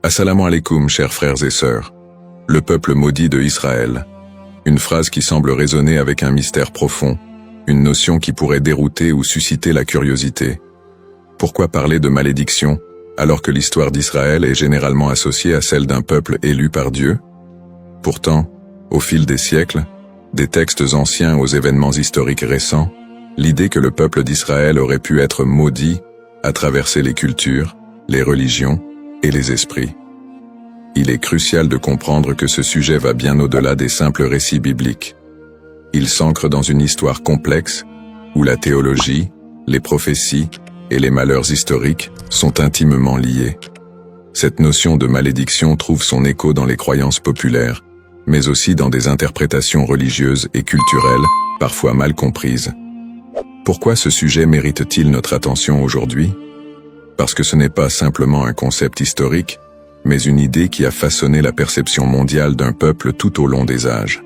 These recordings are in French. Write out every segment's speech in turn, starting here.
Assalamu alaikum, chers frères et sœurs. Le peuple maudit de Israël. Une phrase qui semble résonner avec un mystère profond, une notion qui pourrait dérouter ou susciter la curiosité. Pourquoi parler de malédiction, alors que l'histoire d'Israël est généralement associée à celle d'un peuple élu par Dieu? Pourtant, au fil des siècles, des textes anciens aux événements historiques récents, l'idée que le peuple d'Israël aurait pu être maudit a traversé les cultures, les religions et les esprits. Il est crucial de comprendre que ce sujet va bien au-delà des simples récits bibliques. Il s'ancre dans une histoire complexe, où la théologie, les prophéties et les malheurs historiques sont intimement liés. Cette notion de malédiction trouve son écho dans les croyances populaires, mais aussi dans des interprétations religieuses et culturelles, parfois mal comprises. Pourquoi ce sujet mérite-t-il notre attention aujourd'hui? Parce que ce n'est pas simplement un concept historique, mais une idée qui a façonné la perception mondiale d'un peuple tout au long des âges.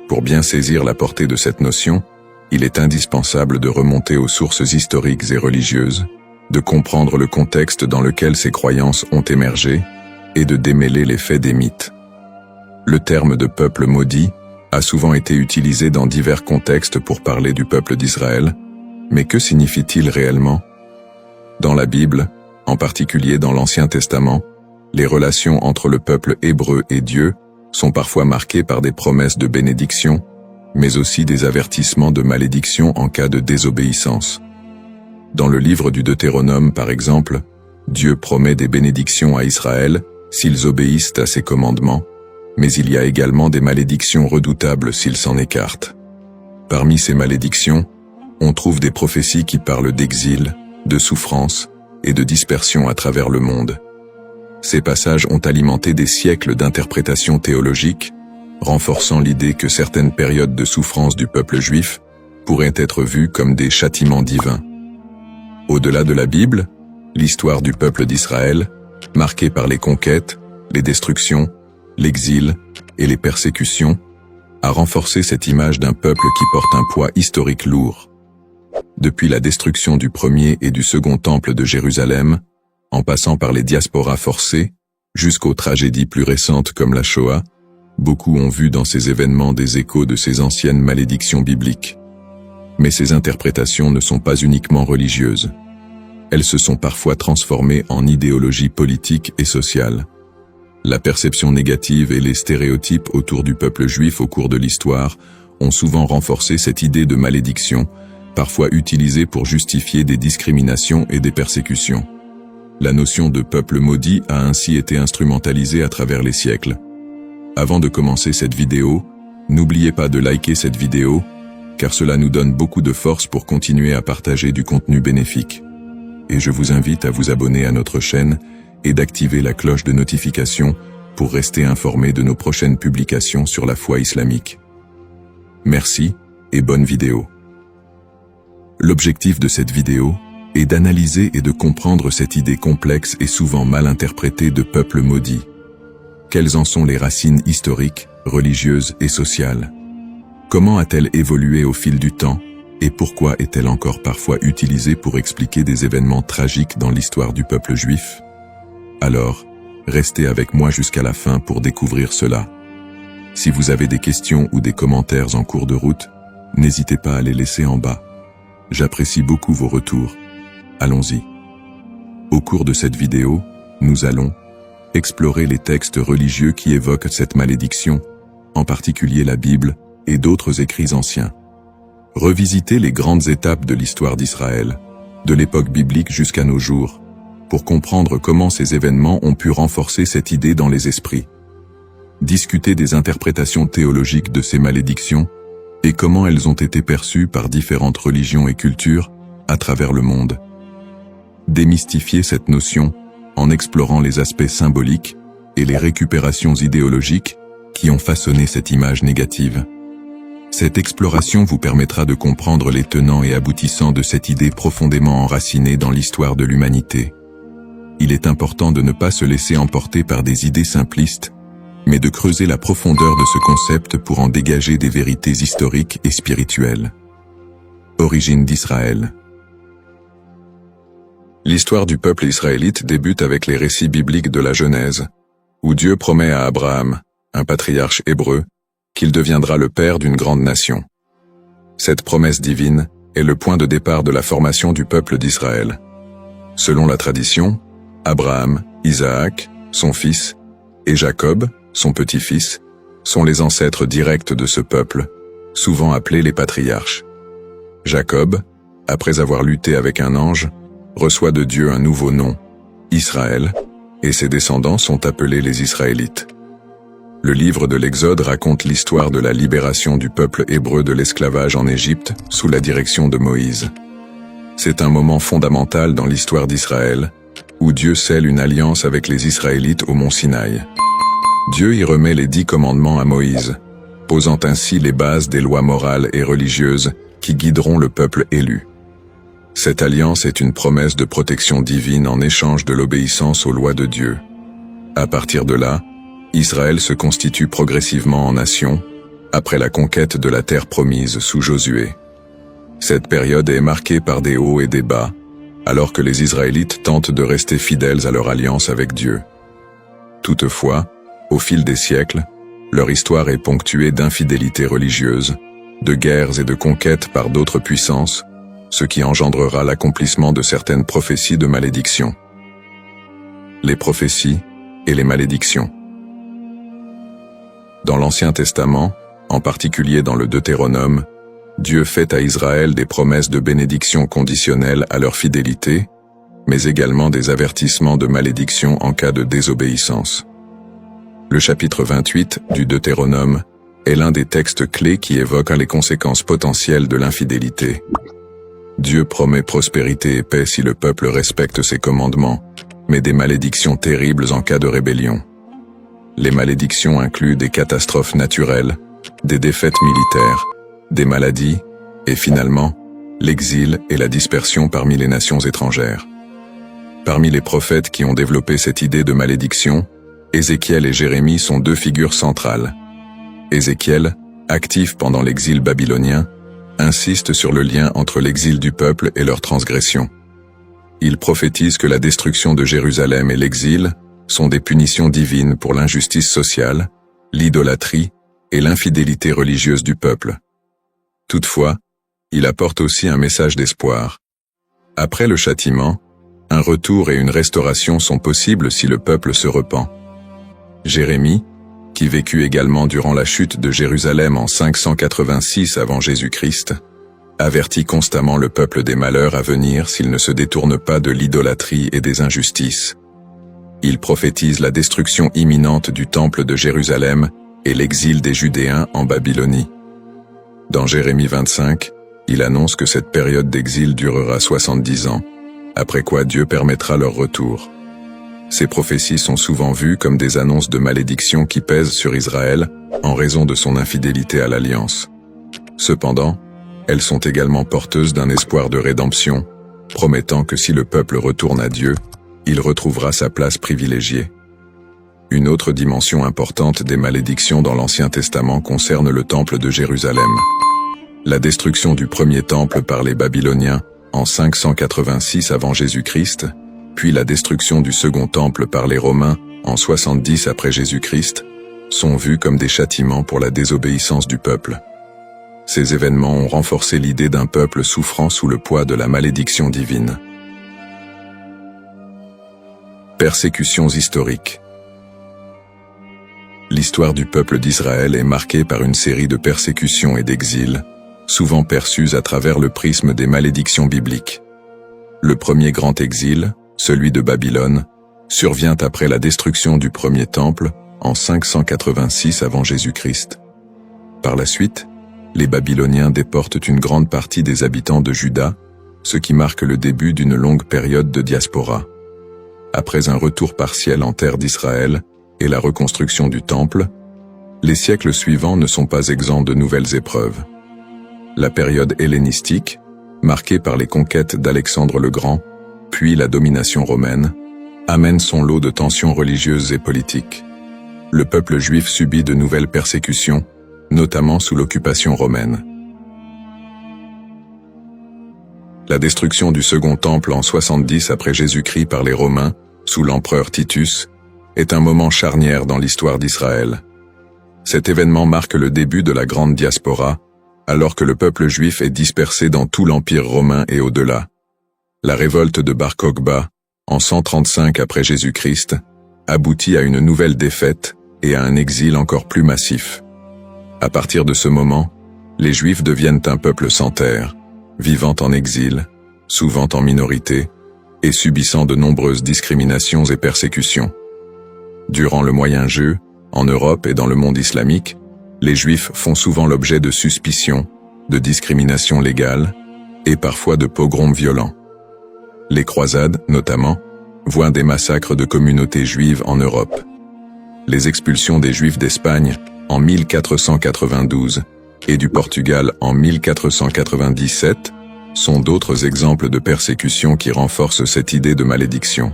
Pour bien saisir la portée de cette notion, il est indispensable de remonter aux sources historiques et religieuses, de comprendre le contexte dans lequel ces croyances ont émergé, et de démêler les faits des mythes. Le terme de peuple maudit a souvent été utilisé dans divers contextes pour parler du peuple d'Israël, mais que signifie-t-il réellement? Dans la Bible, en particulier dans l'Ancien Testament, les relations entre le peuple hébreu et Dieu sont parfois marquées par des promesses de bénédiction, mais aussi des avertissements de malédiction en cas de désobéissance. Dans le livre du Deutéronome, par exemple, Dieu promet des bénédictions à Israël s'ils obéissent à ses commandements, mais il y a également des malédictions redoutables s'ils s'en écartent. Parmi ces malédictions, on trouve des prophéties qui parlent d'exil, de souffrance et de dispersion à travers le monde. Ces passages ont alimenté des siècles d'interprétations théologiques, renforçant l'idée que certaines périodes de souffrance du peuple juif pourraient être vues comme des châtiments divins. Au-delà de la Bible, l'histoire du peuple d'Israël, marquée par les conquêtes, les destructions, l'exil et les persécutions, a renforcé cette image d'un peuple qui porte un poids historique lourd. Depuis la destruction du premier et du second temple de Jérusalem, en passant par les diasporas forcées, jusqu'aux tragédies plus récentes comme la Shoah, beaucoup ont vu dans ces événements des échos de ces anciennes malédictions bibliques. Mais ces interprétations ne sont pas uniquement religieuses. Elles se sont parfois transformées en idéologie politique et sociale. La perception négative et les stéréotypes autour du peuple juif au cours de l'histoire ont souvent renforcé cette idée de malédiction, parfois utilisée pour justifier des discriminations et des persécutions. La notion de peuple maudit a ainsi été instrumentalisée à travers les siècles. Avant de commencer cette vidéo, n'oubliez pas de liker cette vidéo, car cela nous donne beaucoup de force pour continuer à partager du contenu bénéfique. Et je vous invite à vous abonner à notre chaîne et d'activer la cloche de notification pour rester informé de nos prochaines publications sur la foi islamique. Merci et bonne vidéo. L'objectif de cette vidéo est d'analyser et de comprendre cette idée complexe et souvent mal interprétée de peuple maudit. Quelles en sont les racines historiques, religieuses et sociales? Comment a-t-elle évolué au fil du temps et pourquoi est-elle encore parfois utilisée pour expliquer des événements tragiques dans l'histoire du peuple juif? Alors, restez avec moi jusqu'à la fin pour découvrir cela. Si vous avez des questions ou des commentaires en cours de route, n'hésitez pas à les laisser en bas. J'apprécie beaucoup vos retours. Allons-y. Au cours de cette vidéo, nous allons explorer les textes religieux qui évoquent cette malédiction, en particulier la Bible et d'autres écrits anciens. Revisiter les grandes étapes de l'histoire d'Israël, de l'époque biblique jusqu'à nos jours, pour comprendre comment ces événements ont pu renforcer cette idée dans les esprits. Discuter des interprétations théologiques de ces malédictions et comment elles ont été perçues par différentes religions et cultures à travers le monde. Démystifier cette notion en explorant les aspects symboliques et les récupérations idéologiques qui ont façonné cette image négative. Cette exploration vous permettra de comprendre les tenants et aboutissants de cette idée profondément enracinée dans l'histoire de l'humanité. Il est important de ne pas se laisser emporter par des idées simplistes, mais de creuser la profondeur de ce concept pour en dégager des vérités historiques et spirituelles. Origine d'Israël. L'histoire du peuple israélite débute avec les récits bibliques de la Genèse, où Dieu promet à Abraham, un patriarche hébreu, qu'il deviendra le père d'une grande nation. Cette promesse divine est le point de départ de la formation du peuple d'Israël. Selon la tradition, Abraham, Isaac, son fils, et Jacob, son petit-fils, sont les ancêtres directs de ce peuple, souvent appelés les patriarches. Jacob, après avoir lutté avec un ange, reçoit de Dieu un nouveau nom, Israël, et ses descendants sont appelés les Israélites. Le livre de l'Exode raconte l'histoire de la libération du peuple hébreu de l'esclavage en Égypte sous la direction de Moïse. C'est un moment fondamental dans l'histoire d'Israël, où Dieu scelle une alliance avec les Israélites au mont Sinaï. Dieu y remet les 10 commandements à Moïse, posant ainsi les bases des lois morales et religieuses qui guideront le peuple élu. Cette alliance est une promesse de protection divine en échange de l'obéissance aux lois de Dieu. À partir de là, Israël se constitue progressivement en nation, après la conquête de la terre promise sous Josué. Cette période est marquée par des hauts et des bas, alors que les Israélites tentent de rester fidèles à leur alliance avec Dieu. Toutefois, au fil des siècles, leur histoire est ponctuée d'infidélités religieuses, de guerres et de conquêtes par d'autres puissances, ce qui engendrera l'accomplissement de certaines prophéties de malédiction. Les prophéties et les malédictions. Dans l'Ancien Testament, en particulier dans le Deutéronome, Dieu fait à Israël des promesses de bénédiction conditionnelles à leur fidélité, mais également des avertissements de malédiction en cas de désobéissance. Le chapitre 28 du Deutéronome est l'un des textes clés qui évoque les conséquences potentielles de l'infidélité. Dieu promet prospérité et paix si le peuple respecte ses commandements, mais des malédictions terribles en cas de rébellion. Les malédictions incluent des catastrophes naturelles, des défaites militaires, des maladies, et finalement, l'exil et la dispersion parmi les nations étrangères. Parmi les prophètes qui ont développé cette idée de malédiction, Ézéchiel et Jérémie sont 2 figures centrales. Ézéchiel, actif pendant l'exil babylonien, insiste sur le lien entre l'exil du peuple et leur transgression. Il prophétise que la destruction de Jérusalem et l'exil sont des punitions divines pour l'injustice sociale, l'idolâtrie et l'infidélité religieuse du peuple. Toutefois, il apporte aussi un message d'espoir. Après le châtiment, un retour et une restauration sont possibles si le peuple se repent. Jérémie, qui vécut également durant la chute de Jérusalem en 586 avant Jésus-Christ, avertit constamment le peuple des malheurs à venir s'il ne se détourne pas de l'idolâtrie et des injustices. Il prophétise la destruction imminente du temple de Jérusalem et l'exil des Judéens en Babylonie. Dans Jérémie 25, il annonce que cette période d'exil durera 70 ans, après quoi Dieu permettra leur retour. Ces prophéties sont souvent vues comme des annonces de malédiction qui pèsent sur Israël en raison de son infidélité à l'alliance. Cependant, elles sont également porteuses d'un espoir de rédemption, promettant que si le peuple retourne à Dieu, il retrouvera sa place privilégiée. Une autre dimension importante des malédictions dans l'Ancien Testament concerne le temple de Jérusalem. La destruction du premier temple par les Babyloniens en 586 avant Jésus-Christ, puis la destruction du second temple par les Romains en 70 après Jésus-Christ, sont vus comme des châtiments pour la désobéissance du peuple. Ces événements ont renforcé l'idée d'un peuple souffrant sous le poids de la malédiction divine. Persécutions historiques. L'histoire du peuple d'Israël est marquée par une série de persécutions et d'exils, souvent perçues à travers le prisme des malédictions bibliques. Le premier grand exil, celui de Babylone, survient après la destruction du premier temple en 586 avant Jésus-Christ. Par la suite, les Babyloniens déportent une grande partie des habitants de Juda, ce qui marque le début d'une longue période de diaspora. Après un retour partiel en terre d'Israël et la reconstruction du temple, les siècles suivants ne sont pas exempts de nouvelles épreuves. La période hellénistique, marquée par les conquêtes d'Alexandre le Grand, puis la domination romaine, amène son lot de tensions religieuses et politiques. Le peuple juif subit de nouvelles persécutions, notamment sous l'occupation romaine. La destruction du Second Temple en 70 après Jésus-Christ par les Romains, sous l'empereur Titus, est un moment charnière dans l'histoire d'Israël. Cet événement marque le début de la grande diaspora, alors que le peuple juif est dispersé dans tout l'Empire romain et au-delà. La révolte de Bar Kokhba, en 135 après Jésus-Christ, aboutit à une nouvelle défaite et à un exil encore plus massif. À partir de ce moment, les Juifs deviennent un peuple sans terre, vivant en exil, souvent en minorité, et subissant de nombreuses discriminations et persécutions. Durant le Moyen-Âge, en Europe et dans le monde islamique, les Juifs font souvent l'objet de suspicions, de discriminations légales, et parfois de pogroms violents. Les croisades, notamment, voient des massacres de communautés juives en Europe. Les expulsions des Juifs d'Espagne, en 1492, et du Portugal en 1497, sont d'autres exemples de persécutions qui renforcent cette idée de malédiction.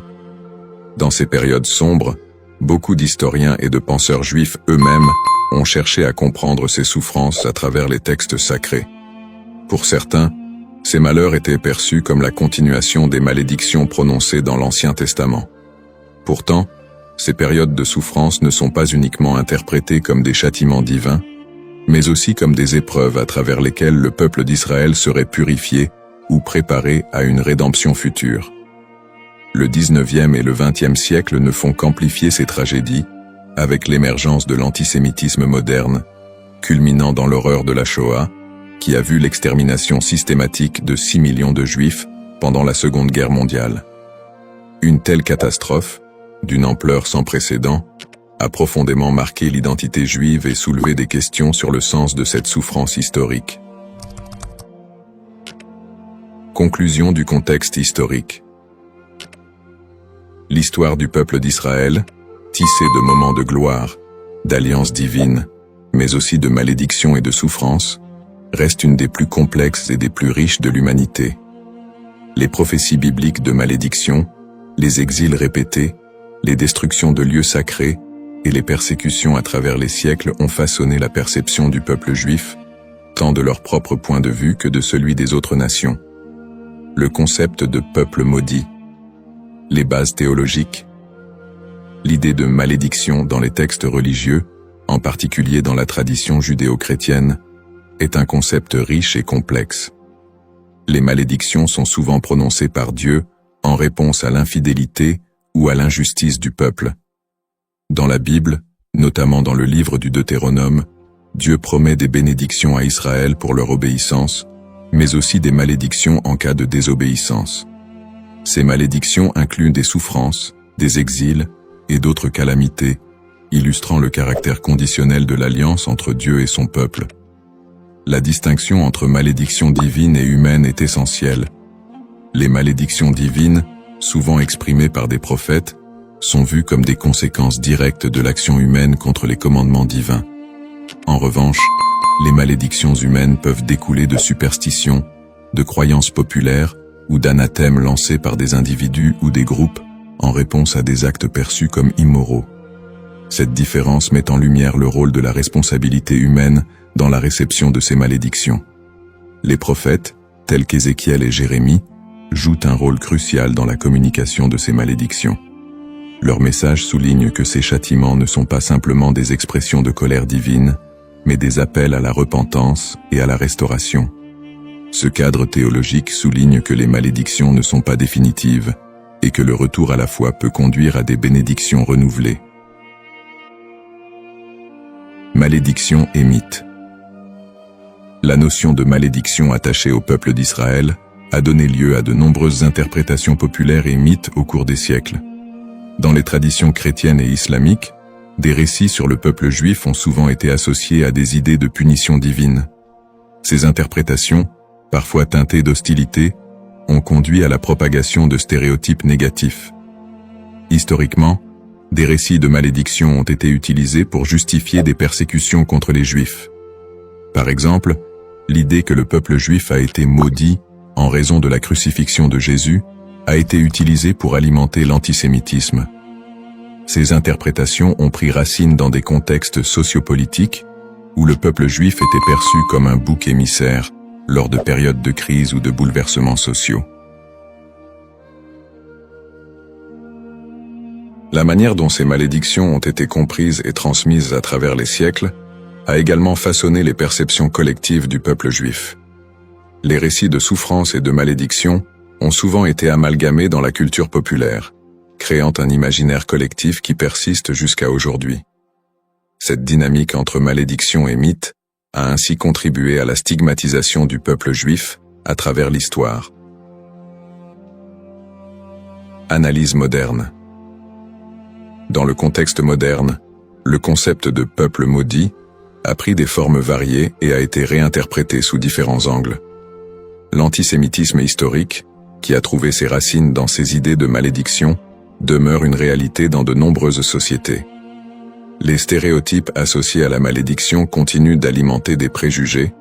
Dans ces périodes sombres, beaucoup d'historiens et de penseurs juifs eux-mêmes ont cherché à comprendre ces souffrances à travers les textes sacrés. Pour certains, ces malheurs étaient perçus comme la continuation des malédictions prononcées dans l'Ancien Testament. Pourtant, ces périodes de souffrance ne sont pas uniquement interprétées comme des châtiments divins, mais aussi comme des épreuves à travers lesquelles le peuple d'Israël serait purifié ou préparé à une rédemption future. Le 19e et le 20e siècle ne font qu'amplifier ces tragédies, avec l'émergence de l'antisémitisme moderne, culminant dans l'horreur de la Shoah, qui a vu l'extermination systématique de 6 millions de Juifs pendant la Seconde Guerre mondiale. Une telle catastrophe, d'une ampleur sans précédent, a profondément marqué l'identité juive et soulevé des questions sur le sens de cette souffrance historique. Conclusion du contexte historique. L'histoire du peuple d'Israël, tissée de moments de gloire, d'alliances divines, mais aussi de malédictions et de souffrances, reste une des plus complexes et des plus riches de l'humanité. Les prophéties bibliques de malédiction, les exils répétés, les destructions de lieux sacrés et les persécutions à travers les siècles ont façonné la perception du peuple juif, tant de leur propre point de vue que de celui des autres nations. Le concept de peuple maudit, les bases théologiques, l'idée de malédiction dans les textes religieux, en particulier dans la tradition judéo-chrétienne, est un concept riche et complexe. Les malédictions sont souvent prononcées par Dieu en réponse à l'infidélité ou à l'injustice du peuple. Dans la Bible, notamment dans le livre du Deutéronome, Dieu promet des bénédictions à Israël pour leur obéissance, mais aussi des malédictions en cas de désobéissance. Ces malédictions incluent des souffrances, des exils et d'autres calamités, illustrant le caractère conditionnel de l'alliance entre Dieu et son peuple. La distinction entre malédiction divine et humaine est essentielle. Les malédictions divines, souvent exprimées par des prophètes, sont vues comme des conséquences directes de l'action humaine contre les commandements divins. En revanche, les malédictions humaines peuvent découler de superstitions, de croyances populaires ou d'anathèmes lancés par des individus ou des groupes en réponse à des actes perçus comme immoraux. Cette différence met en lumière le rôle de la responsabilité humaine dans la réception de ces malédictions. Les prophètes, tels qu'Ézéchiel et Jérémie, jouent un rôle crucial dans la communication de ces malédictions. Leur message souligne que ces châtiments ne sont pas simplement des expressions de colère divine, mais des appels à la repentance et à la restauration. Ce cadre théologique souligne que les malédictions ne sont pas définitives et que le retour à la foi peut conduire à des bénédictions renouvelées. Malédiction et mythe. La notion de malédiction attachée au peuple d'Israël a donné lieu à de nombreuses interprétations populaires et mythes au cours des siècles. Dans les traditions chrétiennes et islamiques, des récits sur le peuple juif ont souvent été associés à des idées de punition divine. Ces interprétations, parfois teintées d'hostilité, ont conduit à la propagation de stéréotypes négatifs. Historiquement, des récits de malédiction ont été utilisés pour justifier des persécutions contre les Juifs. Par exemple, l'idée que le peuple juif a été maudit en raison de la crucifixion de Jésus a été utilisée pour alimenter l'antisémitisme. Ces interprétations ont pris racine dans des contextes sociopolitiques où le peuple juif était perçu comme un bouc émissaire lors de périodes de crise ou de bouleversements sociaux. La manière dont ces malédictions ont été comprises et transmises à travers les siècles a également façonné les perceptions collectives du peuple juif. Les récits de souffrance et de malédiction ont souvent été amalgamés dans la culture populaire, créant un imaginaire collectif qui persiste jusqu'à aujourd'hui. Cette dynamique entre malédiction et mythe a ainsi contribué à la stigmatisation du peuple juif à travers l'histoire. Analyse moderne. Dans le contexte moderne, le concept de peuple maudit a pris des formes variées et a été réinterprété sous différents angles. L'antisémitisme historique, qui a trouvé ses racines dans ces idées de malédiction, demeure une réalité dans de nombreuses sociétés. Les stéréotypes associés à la malédiction continuent d'alimenter des préjugés,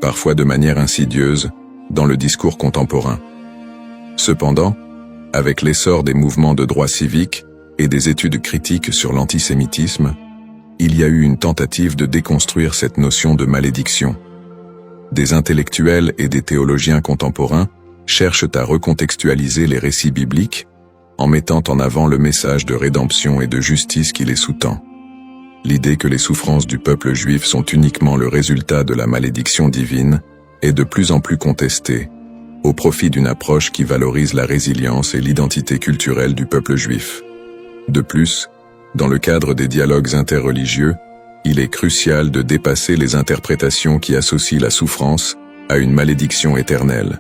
parfois de manière insidieuse, dans le discours contemporain. Cependant, avec l'essor des mouvements de droits civiques et des études critiques sur l'antisémitisme, il y a eu une tentative de déconstruire cette notion de malédiction. Des intellectuels et des théologiens contemporains cherchent à recontextualiser les récits bibliques en mettant en avant le message de rédemption et de justice qui les sous-tend. L'idée que les souffrances du peuple juif sont uniquement le résultat de la malédiction divine est de plus en plus contestée, au profit d'une approche qui valorise la résilience et l'identité culturelle du peuple juif. De plus, dans le cadre des dialogues interreligieux, il est crucial de dépasser les interprétations qui associent la souffrance à une malédiction éternelle.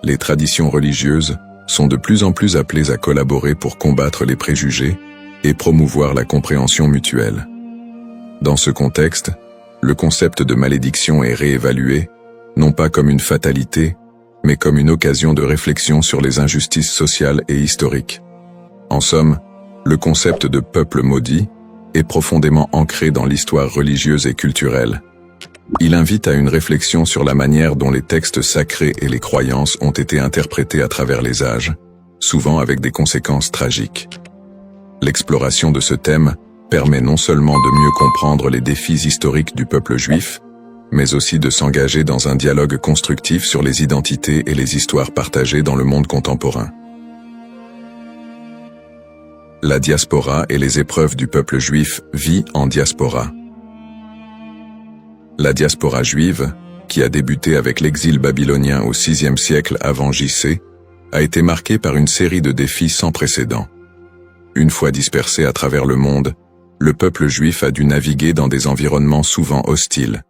Les traditions religieuses sont de plus en plus appelées à collaborer pour combattre les préjugés et promouvoir la compréhension mutuelle. Dans ce contexte, le concept de malédiction est réévalué, non pas comme une fatalité, mais comme une occasion de réflexion sur les injustices sociales et historiques. En somme, le concept de peuple maudit est profondément ancré dans l'histoire religieuse et culturelle. Il invite à une réflexion sur la manière dont les textes sacrés et les croyances ont été interprétés à travers les âges, souvent avec des conséquences tragiques. L'exploration de ce thème permet non seulement de mieux comprendre les défis historiques du peuple juif, mais aussi de s'engager dans un dialogue constructif sur les identités et les histoires partagées dans le monde contemporain. La diaspora et les épreuves du peuple juif vit en diaspora. La diaspora juive, qui a débuté avec l'exil babylonien au VIe siècle avant J.C., a été marquée par une série de défis sans précédent. Une fois dispersé à travers le monde, le peuple juif a dû naviguer dans des environnements souvent hostiles.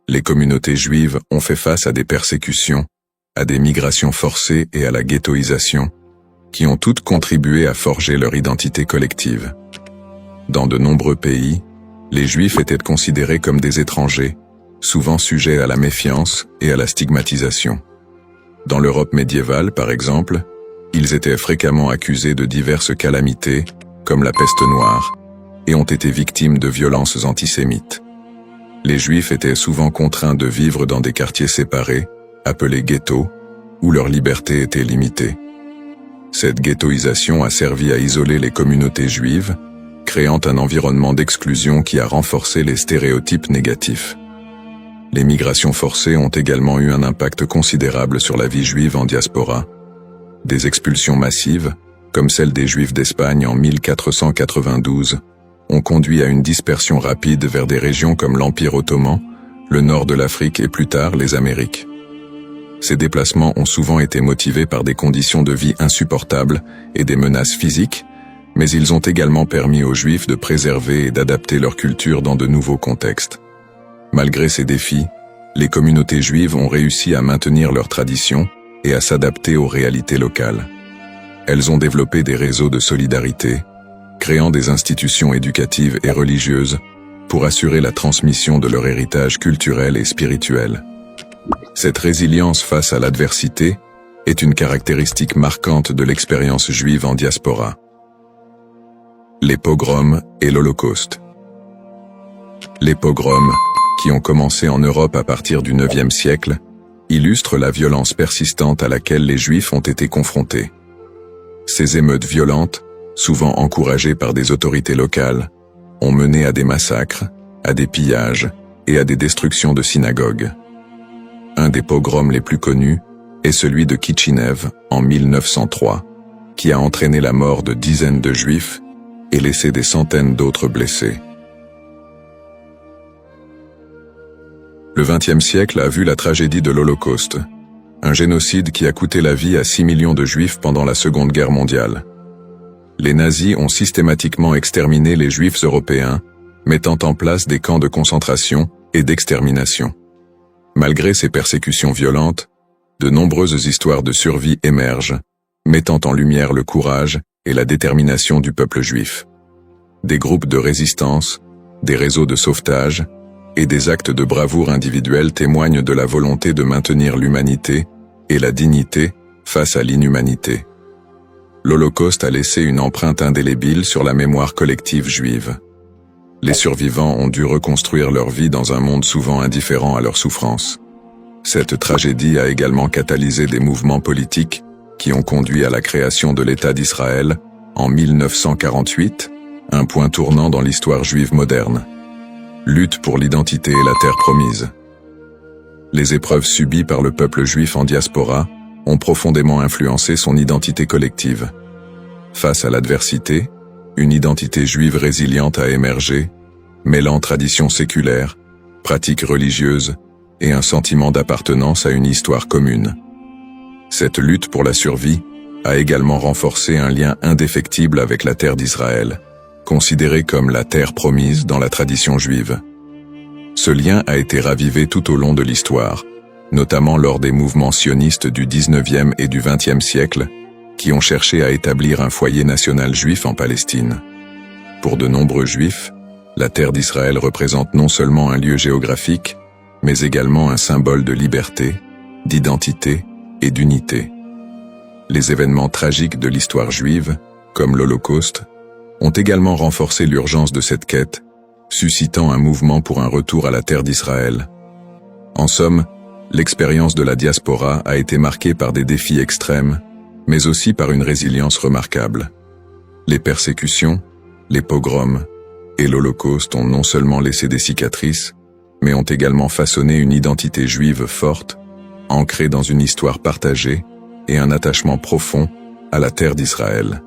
Les communautés juives ont fait face à des persécutions, à des migrations forcées et à la ghettoisation, qui ont toutes contribué à forger leur identité collective. Dans de nombreux pays, les Juifs étaient considérés comme des étrangers, souvent sujets à la méfiance et à la stigmatisation. Dans l'Europe médiévale, par exemple, ils étaient fréquemment accusés de diverses calamités, comme la peste noire, et ont été victimes de violences antisémites. Les Juifs étaient souvent contraints de vivre dans des quartiers séparés, appelés ghettos, où leur liberté était limitée. Cette ghettoisation a servi à isoler les communautés juives, créant un environnement d'exclusion qui a renforcé les stéréotypes négatifs. Les migrations forcées ont également eu un impact considérable sur la vie juive en diaspora. Des expulsions massives, comme celle des Juifs d'Espagne en 1492, ont conduit à une dispersion rapide vers des régions comme l'Empire ottoman, le nord de l'Afrique et plus tard les Amériques. Ces déplacements ont souvent été motivés par des conditions de vie insupportables et des menaces physiques, mais ils ont également permis aux Juifs de préserver et d'adapter leur culture dans de nouveaux contextes. Malgré ces défis, les communautés juives ont réussi à maintenir leurs traditions et à s'adapter aux réalités locales. Elles ont développé des réseaux de solidarité, créant des institutions éducatives et religieuses pour assurer la transmission de leur héritage culturel et spirituel. Cette résilience face à l'adversité est une caractéristique marquante de l'expérience juive en diaspora. Les pogroms et l'Holocauste. Les pogroms, qui ont commencé en Europe à partir du IXe siècle, illustrent la violence persistante à laquelle les Juifs ont été confrontés. Ces émeutes violentes, souvent encouragées par des autorités locales, ont mené à des massacres, à des pillages et à des destructions de synagogues. Un des pogroms les plus connus est celui de Kitchinev en 1903, qui a entraîné la mort de dizaines de Juifs et laissé des centaines d'autres blessés. Le XXe siècle a vu la tragédie de l'Holocauste, un génocide qui a coûté la vie à 6 millions de Juifs pendant la Seconde Guerre mondiale. Les nazis ont systématiquement exterminé les Juifs européens, mettant en place des camps de concentration et d'extermination. Malgré ces persécutions violentes, de nombreuses histoires de survie émergent, mettant en lumière le courage et la détermination du peuple juif. Des groupes de résistance, des réseaux de sauvetage et des actes de bravoure individuels témoignent de la volonté de maintenir l'humanité et la dignité face à l'inhumanité. L'Holocauste a laissé une empreinte indélébile sur la mémoire collective juive. Les survivants ont dû reconstruire leur vie dans un monde souvent indifférent à leurs souffrances. Cette tragédie a également catalysé des mouvements politiques qui ont conduit à la création de l'État d'Israël en 1948, un point tournant dans l'histoire juive moderne. Lutte pour l'identité et la terre promise. Les épreuves subies par le peuple juif en diaspora ont profondément influencé son identité collective. Face à l'adversité, une identité juive résiliente a émergé, mêlant traditions séculaires, pratiques religieuses et un sentiment d'appartenance à une histoire commune. Cette lutte pour la survie a également renforcé un lien indéfectible avec la terre d'Israël, considérée comme la terre promise dans la tradition juive. Ce lien a été ravivé tout au long de l'histoire, notamment lors des mouvements sionistes du XIXe et du XXe siècle, qui ont cherché à établir un foyer national juif en Palestine. Pour de nombreux juifs, la terre d'Israël représente non seulement un lieu géographique, mais également un symbole de liberté, d'identité et d'unité. Les événements tragiques de l'histoire juive, comme l'Holocauste, ont également renforcé l'urgence de cette quête, suscitant un mouvement pour un retour à la terre d'Israël. En somme, l'expérience de la diaspora a été marquée par des défis extrêmes, mais aussi par une résilience remarquable. Les persécutions, les pogroms et l'Holocauste ont non seulement laissé des cicatrices, mais ont également façonné une identité juive forte, ancrée dans une histoire partagée et un attachement profond à la terre d'Israël.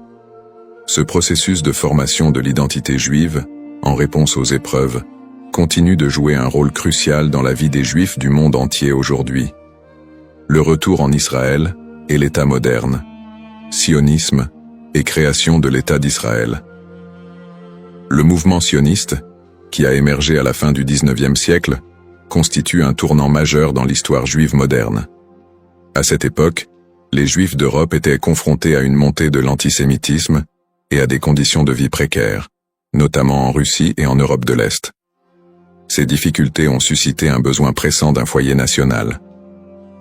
Ce processus de formation de l'identité juive, en réponse aux épreuves, continue de jouer un rôle crucial dans la vie des Juifs du monde entier aujourd'hui. Le retour en Israël et l'État moderne, sionisme et création de l'État d'Israël. Le mouvement sioniste, qui a émergé à la fin du XIXe siècle, constitue un tournant majeur dans l'histoire juive moderne. À cette époque, les Juifs d'Europe étaient confrontés à une montée de l'antisémitisme et à des conditions de vie précaires, notamment en Russie et en Europe de l'Est. Ces difficultés ont suscité un besoin pressant d'un foyer national.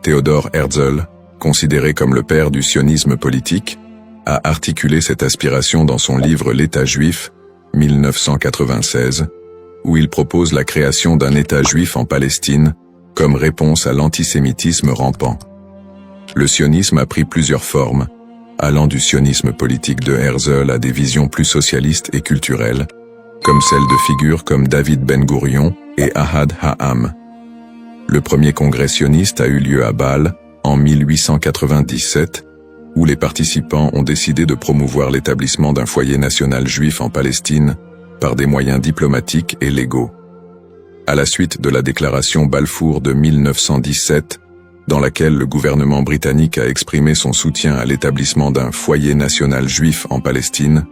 Theodor Herzl, considéré comme le père du sionisme politique, a articulé cette aspiration dans son livre L'État juif, 1996, où il propose la création d'un État juif en Palestine comme réponse à l'antisémitisme rampant. Le sionisme a pris plusieurs formes, allant du sionisme politique de Herzl à des visions plus socialistes et culturelles, comme celles de figures comme David Ben-Gourion et Ahad Ha'am. Le premier congrès sioniste a eu lieu à Bâle, en 1897, où les participants ont décidé de promouvoir l'établissement d'un foyer national juif en Palestine par des moyens diplomatiques et légaux. À la suite de la déclaration Balfour de 1917, dans laquelle le gouvernement britannique a exprimé son soutien à l'établissement d'un foyer national juif en Palestine,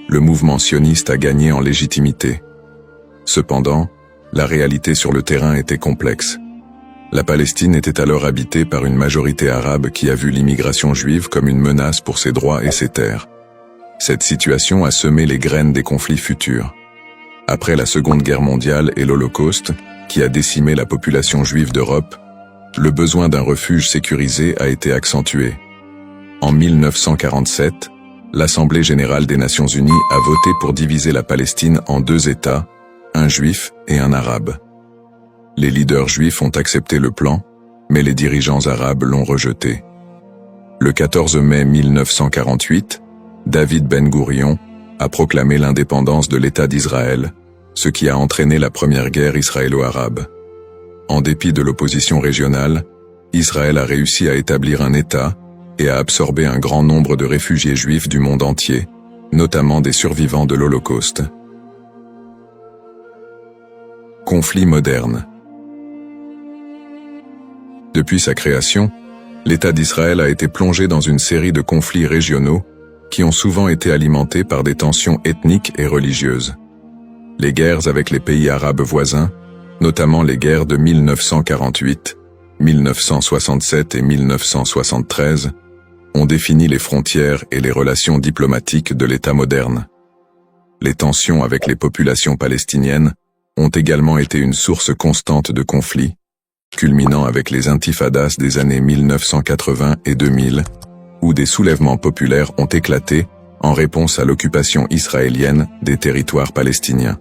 le mouvement sioniste a gagné en légitimité. Cependant, la réalité sur le terrain était complexe. La Palestine était alors habitée par une majorité arabe qui a vu l'immigration juive comme une menace pour ses droits et ses terres. Cette situation a semé les graines des conflits futurs. Après la Seconde Guerre mondiale et l'Holocauste, qui a décimé la population juive d'Europe, le besoin d'un refuge sécurisé a été accentué. En 1947, l'Assemblée générale des Nations unies a voté pour diviser la Palestine en deux États, un juif et un arabe. Les leaders juifs ont accepté le plan, mais les dirigeants arabes l'ont rejeté. Le 14 mai 1948, David Ben-Gourion a proclamé l'indépendance de l'État d'Israël, ce qui a entraîné la première guerre israélo-arabe. En dépit de l'opposition régionale, Israël a réussi à établir un État et à absorber un grand nombre de réfugiés juifs du monde entier, notamment des survivants de l'Holocauste. Conflit moderne. Depuis sa création, l'État d'Israël a été plongé dans une série de conflits régionaux qui ont souvent été alimentés par des tensions ethniques et religieuses. Les guerres avec les pays arabes voisins, notamment les guerres de 1948, 1967 et 1973, ont défini les frontières et les relations diplomatiques de l'État moderne. Les tensions avec les populations palestiniennes ont également été une source constante de conflits, culminant avec les intifadas des années 1980 et 2000, où des soulèvements populaires ont éclaté en réponse à l'occupation israélienne des territoires palestiniens.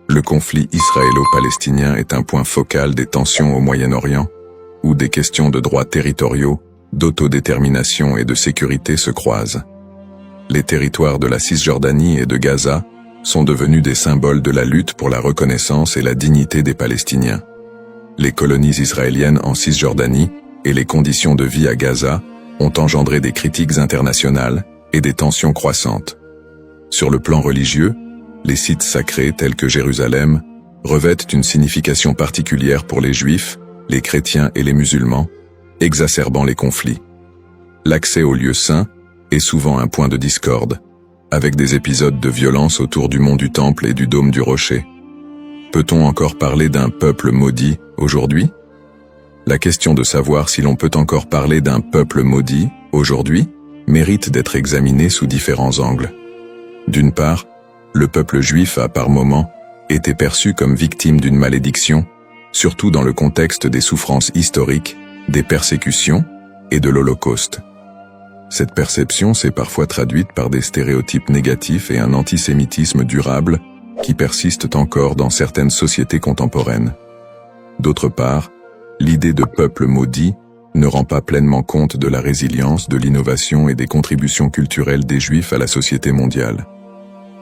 Le conflit israélo-palestinien est un point focal des tensions au Moyen-Orient, où des questions de droits territoriaux, d'autodétermination et de sécurité se croisent. Les territoires de la Cisjordanie et de Gaza sont devenus des symboles de la lutte pour la reconnaissance et la dignité des Palestiniens. Les colonies israéliennes en Cisjordanie et les conditions de vie à Gaza ont engendré des critiques internationales et des tensions croissantes. Sur le plan religieux, les sites sacrés tels que Jérusalem revêtent une signification particulière pour les Juifs, les chrétiens et les musulmans, exacerbant les conflits. L'accès aux lieux saints est souvent un point de discorde, avec des épisodes de violence autour du mont du Temple et du dôme du Rocher. Peut-on encore parler d'un peuple maudit aujourd'hui? La question de savoir si l'on peut encore parler d'un peuple maudit aujourd'hui mérite d'être examinée sous différents angles. D'une part, le peuple juif a par moments été perçu comme victime d'une malédiction, surtout dans le contexte des souffrances historiques, des persécutions et de l'Holocauste. Cette perception s'est parfois traduite par des stéréotypes négatifs et un antisémitisme durable qui persistent encore dans certaines sociétés contemporaines. D'autre part, l'idée de peuple maudit ne rend pas pleinement compte de la résilience, de l'innovation et des contributions culturelles des Juifs à la société mondiale.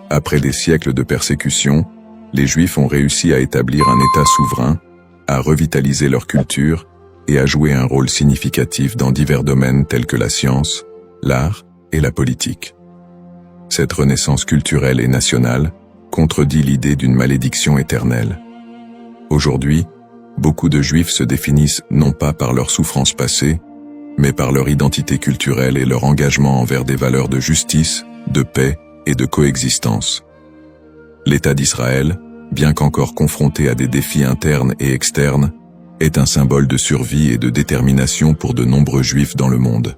Après des siècles de persécution, les Juifs ont réussi à établir un État souverain, à revitaliser leur culture et à jouer un rôle significatif dans divers domaines tels que la science, l'art et la politique. Cette renaissance culturelle et nationale contredit l'idée d'une malédiction éternelle. Aujourd'hui, beaucoup de Juifs se définissent non pas par leurs souffrances passées, mais par leur identité culturelle et leur engagement envers des valeurs de justice, de paix et de coexistence. L'État d'Israël, bien qu'encore confronté à des défis internes et externes, est un symbole de survie et de détermination pour de nombreux Juifs dans le monde.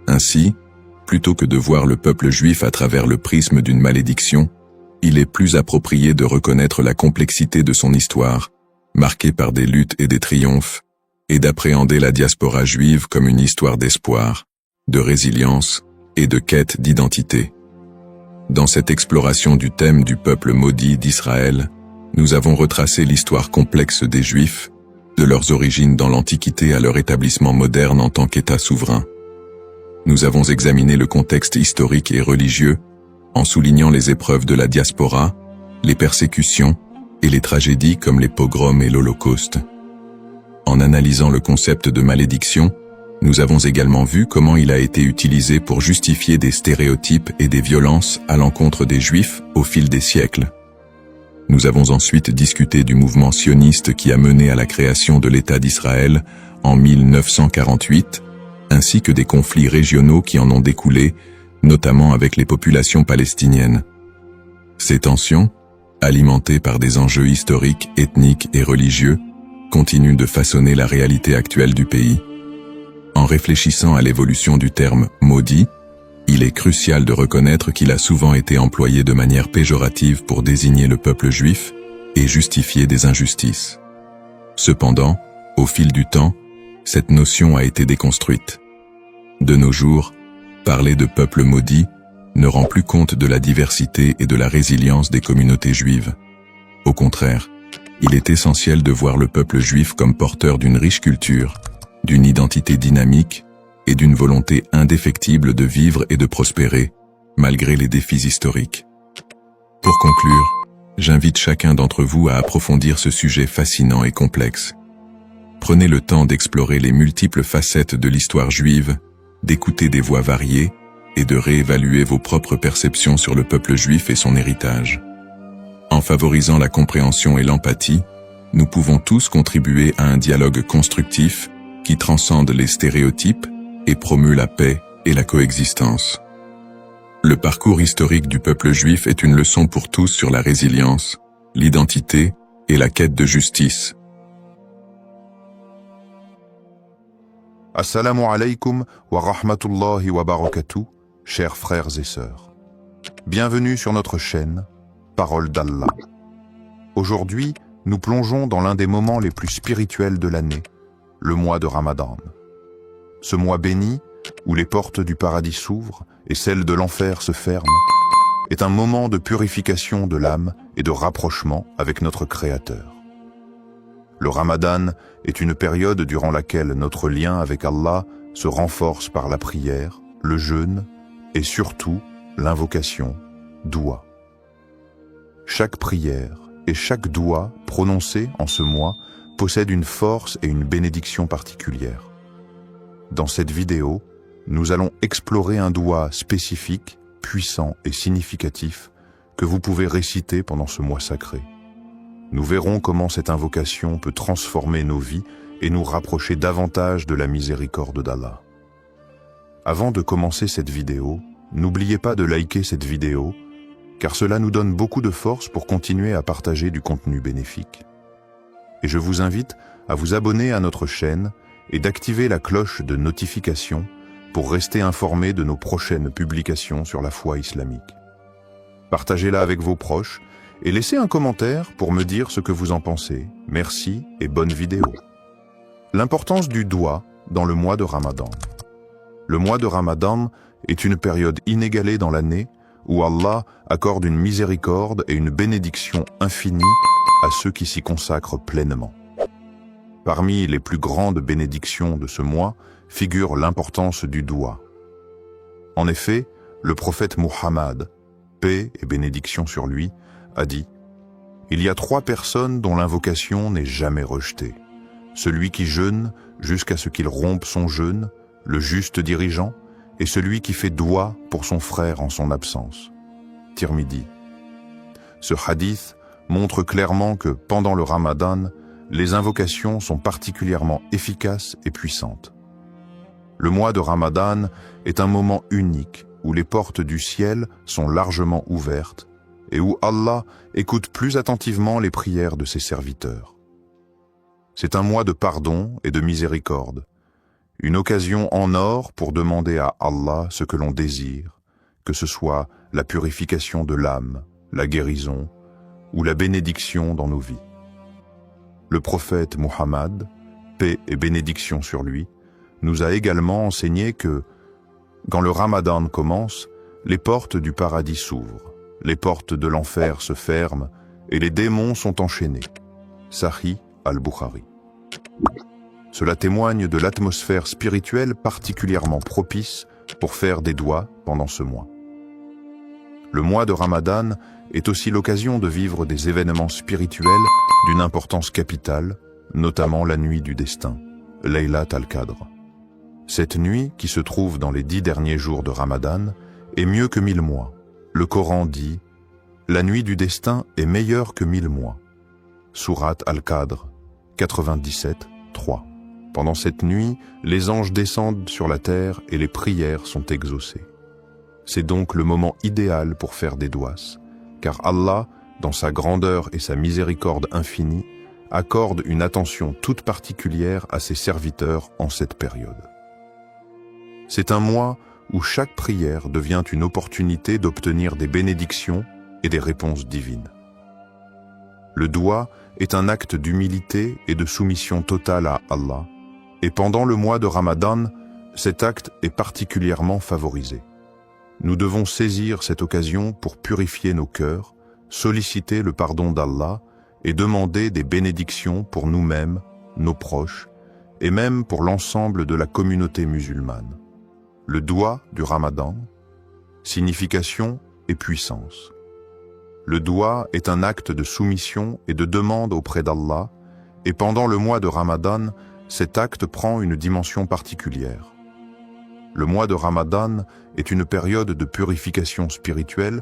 Ainsi, plutôt que de voir le peuple juif à travers le prisme d'une malédiction, il est plus approprié de reconnaître la complexité de son histoire, marquée par des luttes et des triomphes, et d'appréhender la diaspora juive comme une histoire d'espoir, de résilience et de quête d'identité. Dans cette exploration du thème du peuple maudit d'Israël, nous avons retracé l'histoire complexe des Juifs, de leurs origines dans l'Antiquité à leur établissement moderne en tant qu'État souverain. Nous avons examiné le contexte historique et religieux, en soulignant les épreuves de la diaspora, les persécutions et les tragédies comme les pogroms et l'Holocauste. En analysant le concept de malédiction, nous avons également vu comment il a été utilisé pour justifier des stéréotypes et des violences à l'encontre des Juifs au fil des siècles. Nous avons ensuite discuté du mouvement sioniste qui a mené à la création de l'État d'Israël en 1948, ainsi que des conflits régionaux qui en ont découlé, notamment avec les populations palestiniennes. Ces tensions, alimentées par des enjeux historiques, ethniques et religieux, continuent de façonner la réalité actuelle du pays. En réfléchissant à l'évolution du terme « maudit », il est crucial de reconnaître qu'il a souvent été employé de manière péjorative pour désigner le peuple juif et justifier des injustices. Cependant, au fil du temps, cette notion a été déconstruite. De nos jours, parler de peuple maudit ne rend plus compte de la diversité et de la résilience des communautés juives. Au contraire, il est essentiel de voir le peuple juif comme porteur d'une riche culture, d'une identité dynamique et d'une volonté indéfectible de vivre et de prospérer, malgré les défis historiques. Pour conclure, j'invite chacun d'entre vous à approfondir ce sujet fascinant et complexe. Prenez le temps d'explorer les multiples facettes de l'histoire juive, d'écouter des voix variées et de réévaluer vos propres perceptions sur le peuple juif et son héritage. En favorisant la compréhension et l'empathie, nous pouvons tous contribuer à un dialogue constructif qui transcende les stéréotypes et promeut la paix et la coexistence. Le parcours historique du peuple juif est une leçon pour tous sur la résilience, l'identité et la quête de justice. Assalamu alaikum wa rahmatullahi wa barakatuh, chers frères et sœurs. Bienvenue sur notre chaîne, Parole d'Allah. Aujourd'hui, nous plongeons dans l'un des moments les plus spirituels de l'année, le mois de Ramadan. Ce mois béni, où les portes du paradis s'ouvrent et celles de l'enfer se ferment, est un moment de purification de l'âme et de rapprochement avec notre Créateur. Le Ramadan est une période durant laquelle notre lien avec Allah se renforce par la prière, le jeûne et surtout l'invocation, doua. Chaque prière et chaque doua prononcée en ce mois possède une force et une bénédiction particulière. Dans cette vidéo, nous allons explorer un doua spécifique, puissant et significatif que vous pouvez réciter pendant ce mois sacré. Nous verrons comment cette invocation peut transformer nos vies et nous rapprocher davantage de la miséricorde d'Allah. Avant de commencer cette vidéo, n'oubliez pas de liker cette vidéo, car cela nous donne beaucoup de force pour continuer à partager du contenu bénéfique. Et je vous invite à vous abonner à notre chaîne et d'activer la cloche de notification pour rester informé de nos prochaines publications sur la foi islamique. Partagez-la avec vos proches et laissez un commentaire pour me dire ce que vous en pensez. Merci et bonne vidéo. L'importance du doua dans le mois de Ramadan. Le mois de Ramadan est une période inégalée dans l'année où Allah accorde une miséricorde et une bénédiction infinie à ceux qui s'y consacrent pleinement. Parmi les plus grandes bénédictions de ce mois figure l'importance du doua. En effet, le prophète Muhammad, paix et bénédiction sur lui, a dit « Il y a 3 personnes dont l'invocation n'est jamais rejetée. Celui qui jeûne jusqu'à ce qu'il rompe son jeûne, le juste dirigeant, et celui qui fait doua pour son frère en son absence. » Tirmidhi. Ce hadith montre clairement que pendant le Ramadan, les invocations sont particulièrement efficaces et puissantes. Le mois de Ramadan est un moment unique où les portes du ciel sont largement ouvertes et où Allah écoute plus attentivement les prières de ses serviteurs. C'est un mois de pardon et de miséricorde, une occasion en or pour demander à Allah ce que l'on désire, que ce soit la purification de l'âme, la guérison ou la bénédiction dans nos vies. Le prophète Muhammad, paix et bénédiction sur lui, nous a également enseigné que, quand le Ramadan commence, les portes du paradis s'ouvrent, les portes de l'enfer se ferment et les démons sont enchaînés. Sahih al-Bukhari. Cela témoigne de l'atmosphère spirituelle particulièrement propice pour faire des douas pendant ce mois. Le mois de Ramadan est aussi l'occasion de vivre des événements spirituels d'une importance capitale, notamment la nuit du destin, Laylat al-Qadr. Cette nuit, qui se trouve dans les 10 derniers jours de Ramadan, est mieux que 1000 mois. Le Coran dit « La nuit du destin est meilleure que 1000 mois ». Surat al-Qadr, 97, 3. Pendant cette nuit, les anges descendent sur la terre et les prières sont exaucées. C'est donc le moment idéal pour faire des douas, car Allah, dans sa grandeur et sa miséricorde infinie, accorde une attention toute particulière à ses serviteurs en cette période. C'est un mois où chaque prière devient une opportunité d'obtenir des bénédictions et des réponses divines. Le doua est un acte d'humilité et de soumission totale à Allah, et pendant le mois de Ramadan, cet acte est particulièrement favorisé. Nous devons saisir cette occasion pour purifier nos cœurs, solliciter le pardon d'Allah et demander des bénédictions pour nous-mêmes, nos proches, et même pour l'ensemble de la communauté musulmane. Le doua du Ramadan, signification et puissance. Le doua est un acte de soumission et de demande auprès d'Allah, et pendant le mois de Ramadan, cet acte prend une dimension particulière. Le mois de Ramadan est une période de purification spirituelle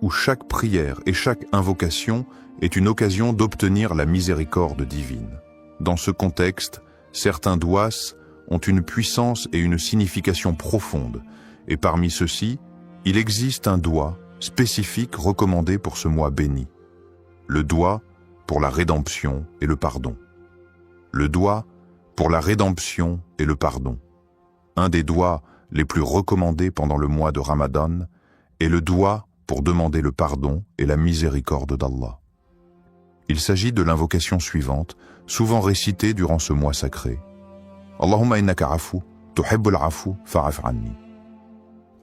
où chaque prière et chaque invocation est une occasion d'obtenir la miséricorde divine. Dans ce contexte, certains douas ont une puissance et une signification profonde, et parmi ceux-ci, il existe un doua spécifique recommandé pour ce mois béni. Le doua pour la rédemption et le pardon. Le doua pour la rédemption et le pardon. Un des douas les plus recommandés pendant le mois de Ramadan est le doua pour demander le pardon et la miséricorde d'Allah. Il s'agit de l'invocation suivante, souvent récitée durant ce mois sacré. Allahumma innaka afu, tuhibbul afu, fa'af anni.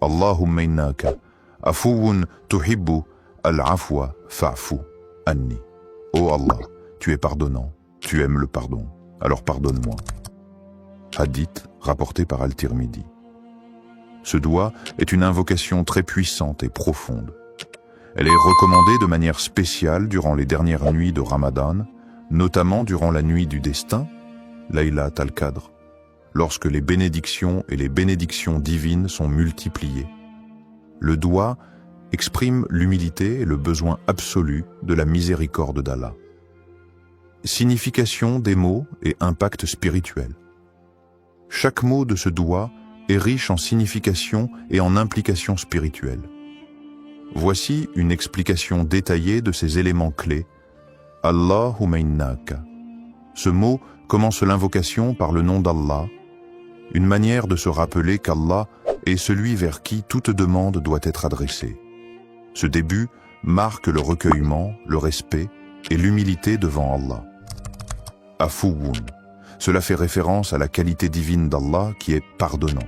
Allahumma innaka afuwun tuhibbu al-afwa fa'fu anni. Ô Allah, tu es pardonnant, tu aimes le pardon, alors pardonne-moi. Hadith rapporté par Al-Tirmidhi. Ce doua est une invocation très puissante et profonde. Elle est recommandée de manière spéciale durant les dernières nuits de Ramadan, notamment durant la nuit du destin, Laylat al-Qadr, lorsque les bénédictions et les bénédictions divines sont multipliées. Le doua exprime l'humilité et le besoin absolu de la miséricorde d'Allah. Signification des mots et impact spirituel. Chaque mot de ce doua est riche en signification et en implications spirituelles. Voici une explication détaillée de ces éléments clés. Allahumma innaka. Ce mot commence l'invocation par le nom d'Allah, une manière de se rappeler qu'Allah est celui vers qui toute demande doit être adressée. Ce début marque le recueillement, le respect et l'humilité devant Allah. Afuwun. Cela fait référence à la qualité divine d'Allah qui est pardonnant.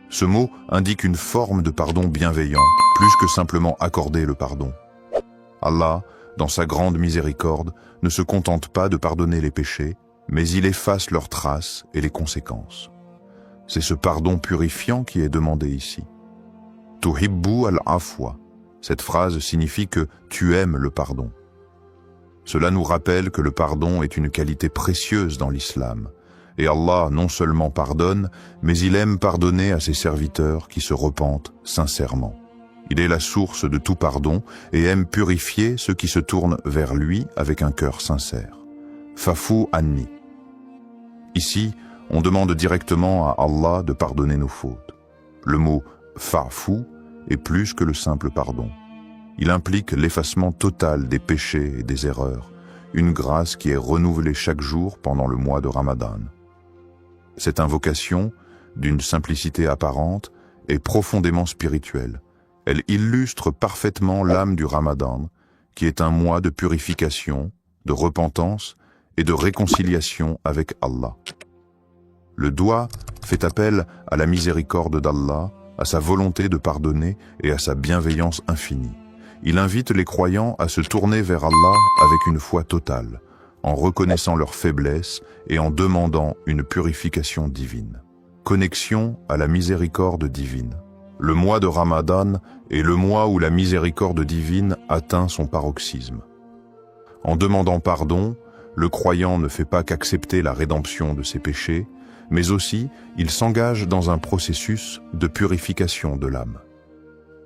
Ce mot indique une forme de pardon bienveillant, plus que simplement accorder le pardon. Allah, dans sa grande miséricorde, ne se contente pas de pardonner les péchés, mais il efface leurs traces et les conséquences. C'est ce pardon purifiant qui est demandé ici. Tuhibbu al-afwa. Cette phrase signifie que tu aimes le pardon. Cela nous rappelle que le pardon est une qualité précieuse dans l'islam. Et Allah non seulement pardonne, mais il aime pardonner à ses serviteurs qui se repentent sincèrement. Il est la source de tout pardon et aime purifier ceux qui se tournent vers lui avec un cœur sincère. Fa'fu anni. Ici, on demande directement à Allah de pardonner nos fautes. Le mot fa'fu est plus que le simple pardon. Il implique l'effacement total des péchés et des erreurs, une grâce qui est renouvelée chaque jour pendant le mois de Ramadan. Cette invocation, d'une simplicité apparente, est profondément spirituelle. Elle illustre parfaitement l'âme du Ramadan, qui est un mois de purification, de repentance et de réconciliation avec Allah. Le doua fait appel à la miséricorde d'Allah, à sa volonté de pardonner et à sa bienveillance infinie. Il invite les croyants à se tourner vers Allah avec une foi totale, en reconnaissant leurs faiblesses et en demandant une purification divine. Connexion à la miséricorde divine. Le mois de Ramadan est le mois où la miséricorde divine atteint son paroxysme. En demandant pardon, le croyant ne fait pas qu'accepter la rédemption de ses péchés, mais aussi il s'engage dans un processus de purification de l'âme.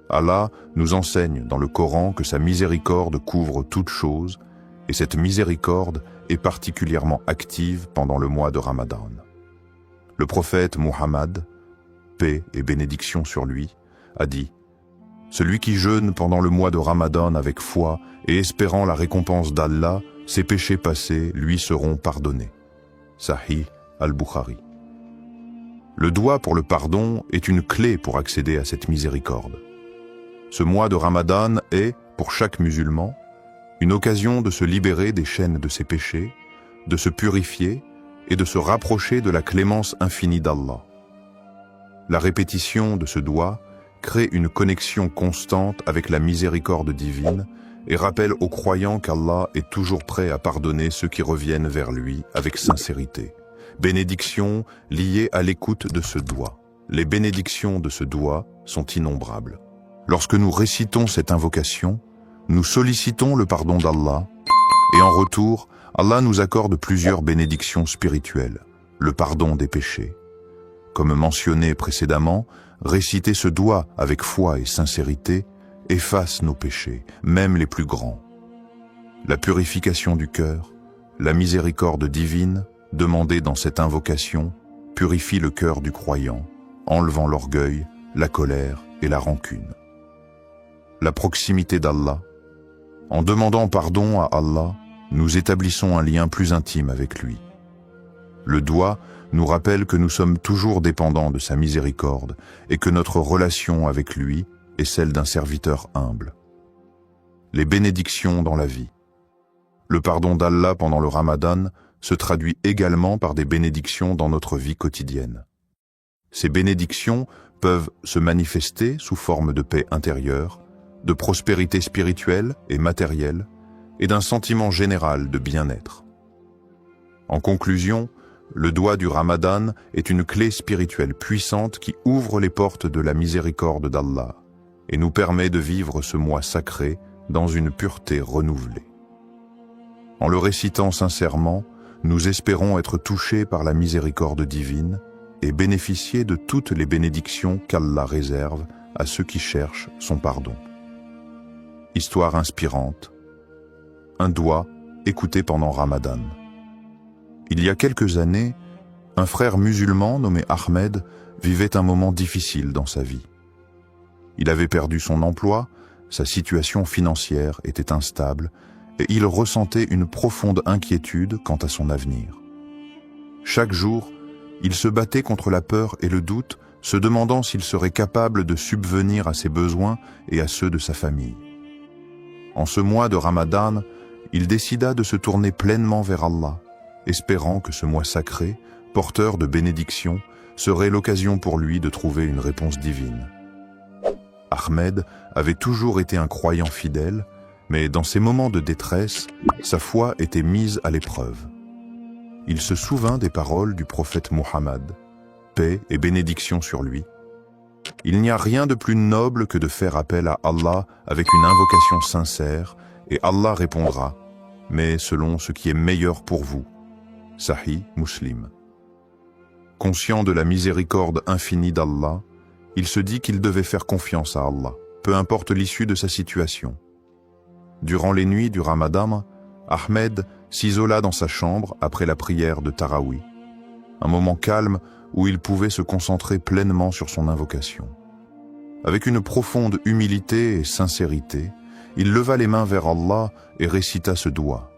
Allah nous enseigne dans le Coran que sa miséricorde couvre toutes choses, et cette miséricorde est particulièrement active pendant le mois de Ramadan. Le prophète Muhammad, paix et bénédiction sur lui, a dit « Celui qui jeûne pendant le mois de Ramadan avec foi et espérant la récompense d'Allah, ses péchés passés lui seront pardonnés. » Sahih al-Bukhari. Le doua pour le pardon est une clé pour accéder à cette miséricorde. Ce mois de Ramadan est, pour chaque musulman, une occasion de se libérer des chaînes de ses péchés, de se purifier et de se rapprocher de la clémence infinie d'Allah. La répétition de ce doua crée une connexion constante avec la miséricorde divine et rappelle aux croyants qu'Allah est toujours prêt à pardonner ceux qui reviennent vers lui avec sincérité. Bénédictions liées à l'écoute de ce doua. Les bénédictions de ce doua sont innombrables. Lorsque nous récitons cette invocation, nous sollicitons le pardon d'Allah et en retour, Allah nous accorde plusieurs bénédictions spirituelles. le pardon des péchés. Comme mentionné précédemment, réciter ce doigt avec foi et sincérité efface nos péchés, même les plus grands. La purification du cœur, la miséricorde divine, demandée dans cette invocation, purifie le cœur du croyant, enlevant l'orgueil, la colère et la rancune. La proximité d'Allah. En demandant pardon à Allah, nous établissons un lien plus intime avec lui. Le doigt nous rappelle que nous sommes toujours dépendants de sa miséricorde et que notre relation avec lui est celle d'un serviteur humble. Les bénédictions dans la vie. Le pardon d'Allah pendant le Ramadan se traduit également par des bénédictions dans notre vie quotidienne. Ces bénédictions peuvent se manifester sous forme de paix intérieure, de prospérité spirituelle et matérielle, et d'un sentiment général de bien-être. En conclusion, le doigt du Ramadan est une clé spirituelle puissante qui ouvre les portes de la miséricorde d'Allah et nous permet de vivre ce mois sacré dans une pureté renouvelée. En le récitant sincèrement, nous espérons être touchés par la miséricorde divine et bénéficier de toutes les bénédictions qu'Allah réserve à ceux qui cherchent son pardon. Histoire inspirante. Un doigt écouté pendant Ramadan. Il y a quelques années, un frère musulman nommé Ahmed vivait un moment difficile dans sa vie. Il avait perdu son emploi, sa situation financière était instable et il ressentait une profonde inquiétude quant à son avenir. Chaque jour, il se battait contre la peur et le doute, se demandant s'il serait capable de subvenir à ses besoins et à ceux de sa famille. En ce mois de Ramadan, il décida de se tourner pleinement vers Allah, espérant que ce mois sacré, porteur de bénédictions, serait l'occasion pour lui de trouver une réponse divine. Ahmed avait toujours été un croyant fidèle, mais dans ces moments de détresse, sa foi était mise à l'épreuve. Il se souvint des paroles du prophète Muhammad, paix et bénédiction sur lui. Il n'y a rien de plus noble que de faire appel à Allah avec une invocation sincère, et Allah répondra, mais selon ce qui est meilleur pour vous. Sahih Muslim. Conscient de la miséricorde infinie d'Allah, il se dit qu'il devait faire confiance à Allah, peu importe l'issue de sa situation. Durant les nuits du Ramadan, Ahmed s'isola dans sa chambre après la prière de Tarawih, un moment calme où il pouvait se concentrer pleinement sur son invocation. Avec une profonde humilité et sincérité, il leva les mains vers Allah et récita ce doigt.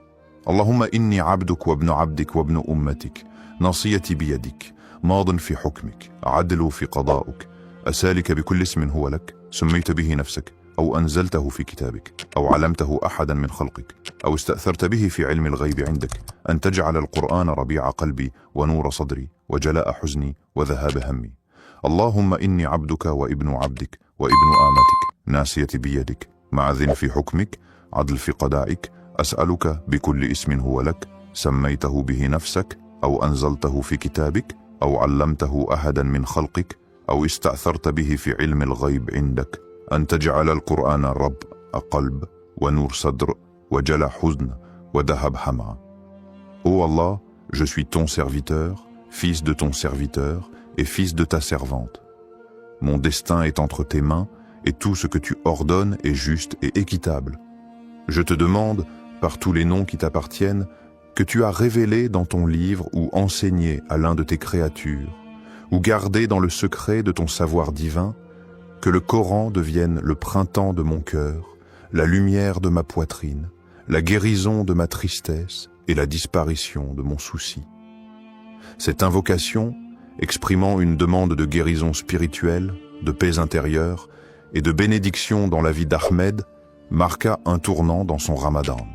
Allahumma inni abduk wa ibnu abdik wa ibnu ummatik, nasiyati biyadik, madin fi hukmik, adlu fi qada'uk, asalika bikulli ismin huwa lak, سميت به نفسك أو أنزلته في كتابك أو علمته أحدا من خلقك أو استأثرت به في علم الغيب عندك أن تجعل القرآن ربيع قلبي ونور صدري وجلاء حزني وذهاب همي اللهم إني عبدك وابن عبدك وابن آمتك ناسيتي بيدك معذ في حكمك عدل في قضائك أسألك بكل اسم هو لك سميته به نفسك أو أنزلته في كتابك أو علمته أحدا من خلقك أو استأثرت به في علم الغيب عندك أن تجعل القرآن رب قلب ونور صدر وجلاء حزن وذهب همّ. Ô Allah, je suis ton serviteur, fils de ton serviteur et fils de ta servante. Mon destin est entre tes mains et tout ce que tu ordonnes est juste et équitable. Je te demande, par tous les noms qui t'appartiennent, que tu as révélé dans ton livre ou enseigné à l'un de tes créatures, ou gardé dans le secret de ton savoir divin, que le Coran devienne le printemps de mon cœur, la lumière de ma poitrine, la guérison de ma tristesse et la disparition de mon souci. Cette invocation, exprimant une demande de guérison spirituelle, de paix intérieure et de bénédiction dans la vie d'Ahmed, marqua un tournant dans son Ramadan.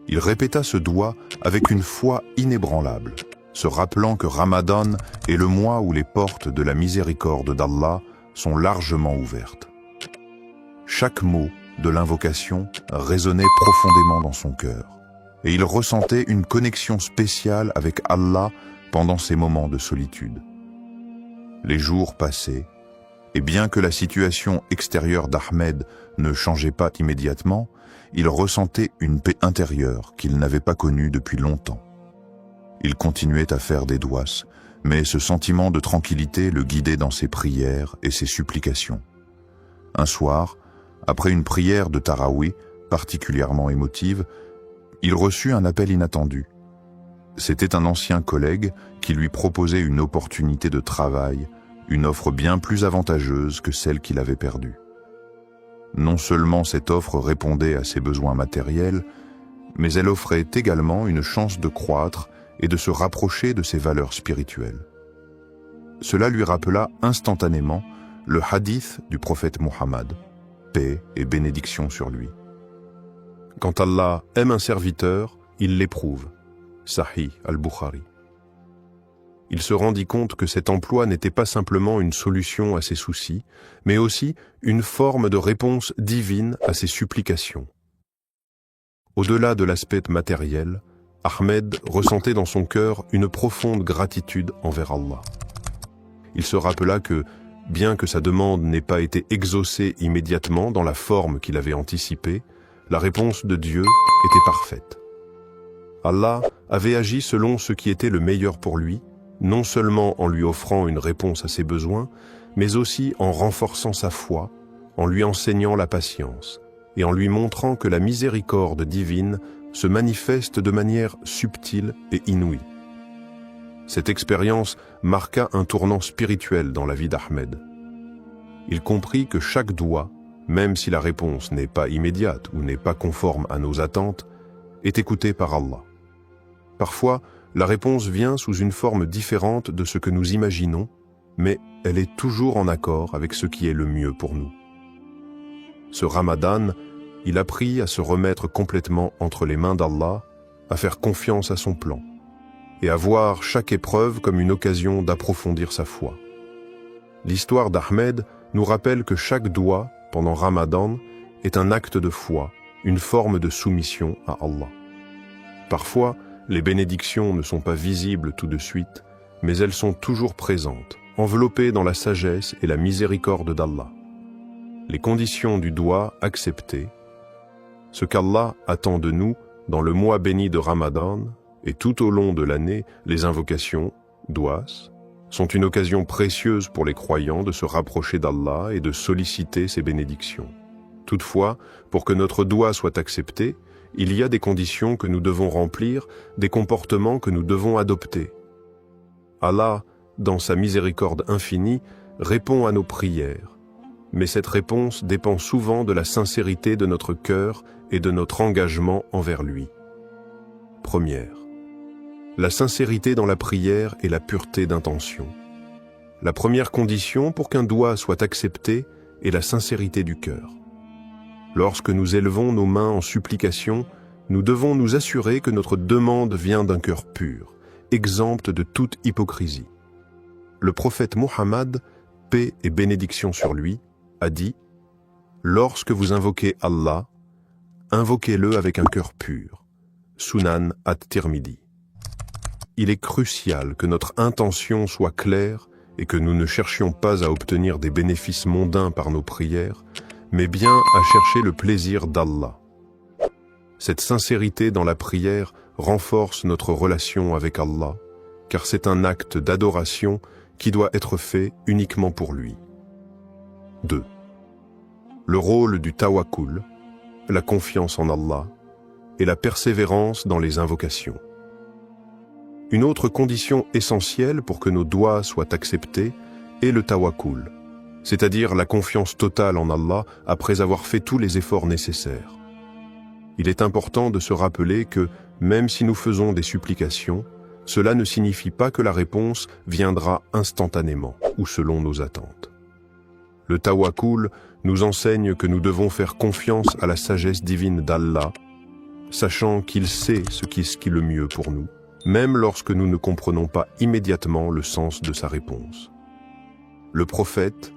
Il répéta ce doigt avec une foi inébranlable, se rappelant que Ramadan est le mois où les portes de la miséricorde d'Allah sont largement ouvertes. Chaque mot de l'invocation résonnait profondément dans son cœur, et il ressentait une connexion spéciale avec Allah pendant ces moments de solitude. Les jours passaient, et bien que la situation extérieure d'Ahmed ne changeait pas immédiatement, il ressentait une paix intérieure qu'il n'avait pas connue depuis longtemps. Il continuait à faire des douas, mais ce sentiment de tranquillité le guidait dans ses prières et ses supplications. Un soir, après une prière de Tarawih particulièrement émotive, il reçut un appel inattendu. C'était un ancien collègue qui lui proposait une opportunité de travail, une offre bien plus avantageuse que celle qu'il avait perdue. Non seulement cette offre répondait à ses besoins matériels, mais elle offrait également une chance de croître et de se rapprocher de ses valeurs spirituelles. Cela lui rappela instantanément le hadith du prophète Muhammad, paix et bénédiction sur lui. Quand Allah aime un serviteur, il l'éprouve. Sahih al-Bukhari. Il se rendit compte que cet emploi n'était pas simplement une solution à ses soucis, mais aussi une forme de réponse divine à ses supplications. Au-delà de l'aspect matériel, Ahmed ressentait dans son cœur une profonde gratitude envers Allah. Il se rappela que, bien que sa demande n'ait pas été exaucée immédiatement dans la forme qu'il avait anticipée, la réponse de Dieu était parfaite. Allah avait agi selon ce qui était le meilleur pour lui, non seulement en lui offrant une réponse à ses besoins, mais aussi en renforçant sa foi, en lui enseignant la patience et en lui montrant que la miséricorde divine se manifeste de manière subtile et inouïe. Cette expérience marqua un tournant spirituel dans la vie d'Ahmed. Il comprit que chaque doua, même si la réponse n'est pas immédiate ou n'est pas conforme à nos attentes, est écoutée par Allah. Parfois, la réponse vient sous une forme différente de ce que nous imaginons, mais elle est toujours en accord avec ce qui est le mieux pour nous. Ce Ramadan, il apprit à se remettre complètement entre les mains d'Allah, à faire confiance à son plan, et à voir chaque épreuve comme une occasion d'approfondir sa foi. L'histoire d'Ahmed nous rappelle que chaque doua, pendant Ramadan, est un acte de foi, une forme de soumission à Allah. Parfois, les bénédictions ne sont pas visibles tout de suite, mais elles sont toujours présentes, enveloppées dans la sagesse et la miséricorde d'Allah. Les conditions du doua acceptées, ce qu'Allah attend de nous dans le mois béni de Ramadan et tout au long de l'année, les invocations, douas, sont une occasion précieuse pour les croyants de se rapprocher d'Allah et de solliciter ses bénédictions. Toutefois, pour que notre doua soit accepté, il y a des conditions que nous devons remplir, des comportements que nous devons adopter. Allah, dans sa miséricorde infinie, répond à nos prières, mais cette réponse dépend souvent de la sincérité de notre cœur et de notre engagement envers lui. Première, la sincérité dans la prière et la pureté d'intention. La première condition pour qu'un doua soit accepté est la sincérité du cœur. Lorsque nous élevons nos mains en supplication, nous devons nous assurer que notre demande vient d'un cœur pur, exempt de toute hypocrisie. Le prophète Muhammad, paix et bénédiction sur lui, a dit « Lorsque vous invoquez Allah, invoquez-le avec un cœur pur. » Sunan at-Tirmidhi. Il est crucial que notre intention soit claire et que nous ne cherchions pas à obtenir des bénéfices mondains par nos prières, mais bien à chercher le plaisir d'Allah. Cette sincérité dans la prière renforce notre relation avec Allah, car c'est un acte d'adoration qui doit être fait uniquement pour lui. 2. Le rôle du tawakkul, la confiance en Allah, et la persévérance dans les invocations. Une autre condition essentielle pour que nos douas soient acceptés est le tawakkul, c'est-à-dire la confiance totale en Allah après avoir fait tous les efforts nécessaires. Il est important de se rappeler que, même si nous faisons des supplications, cela ne signifie pas que la réponse viendra instantanément ou selon nos attentes. Le tawakkul nous enseigne que nous devons faire confiance à la sagesse divine d'Allah, sachant qu'il sait ce qui est le mieux pour nous, même lorsque nous ne comprenons pas immédiatement le sens de sa réponse. Le prophète,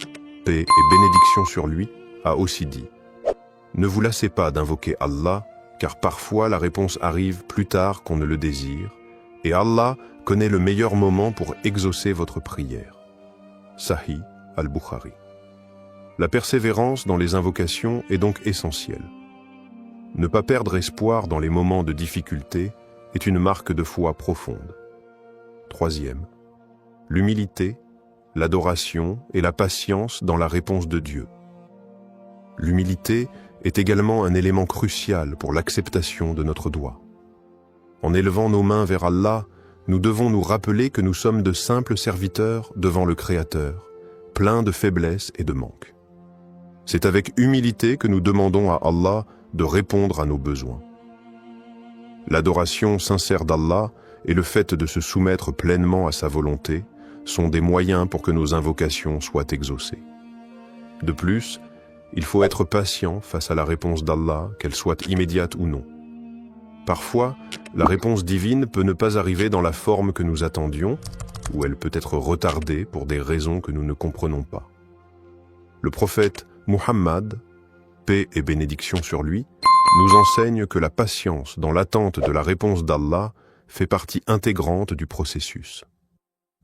paix et bénédiction sur lui, a aussi dit « Ne vous lassez pas d'invoquer Allah, car parfois la réponse arrive plus tard qu'on ne le désire, et Allah connaît le meilleur moment pour exaucer votre prière. » Sahih al-Bukhari. La persévérance dans les invocations est donc essentielle. Ne pas perdre espoir dans les moments de difficulté est une marque de foi profonde. Troisième, l'humilité, l'adoration et la patience dans la réponse de Dieu. L'humilité est également un élément crucial pour l'acceptation de notre dua. En élevant nos mains vers Allah, nous devons nous rappeler que nous sommes de simples serviteurs devant le Créateur, pleins de faiblesses et de manques. C'est avec humilité que nous demandons à Allah de répondre à nos besoins. L'adoration sincère d'Allah et le fait de se soumettre pleinement à sa volonté sont des moyens pour que nos invocations soient exaucées. De plus, il faut être patient face à la réponse d'Allah, qu'elle soit immédiate ou non. Parfois, la réponse divine peut ne pas arriver dans la forme que nous attendions, ou elle peut être retardée pour des raisons que nous ne comprenons pas. Le prophète Muhammad, paix et bénédiction sur lui, nous enseigne que la patience dans l'attente de la réponse d'Allah fait partie intégrante du processus.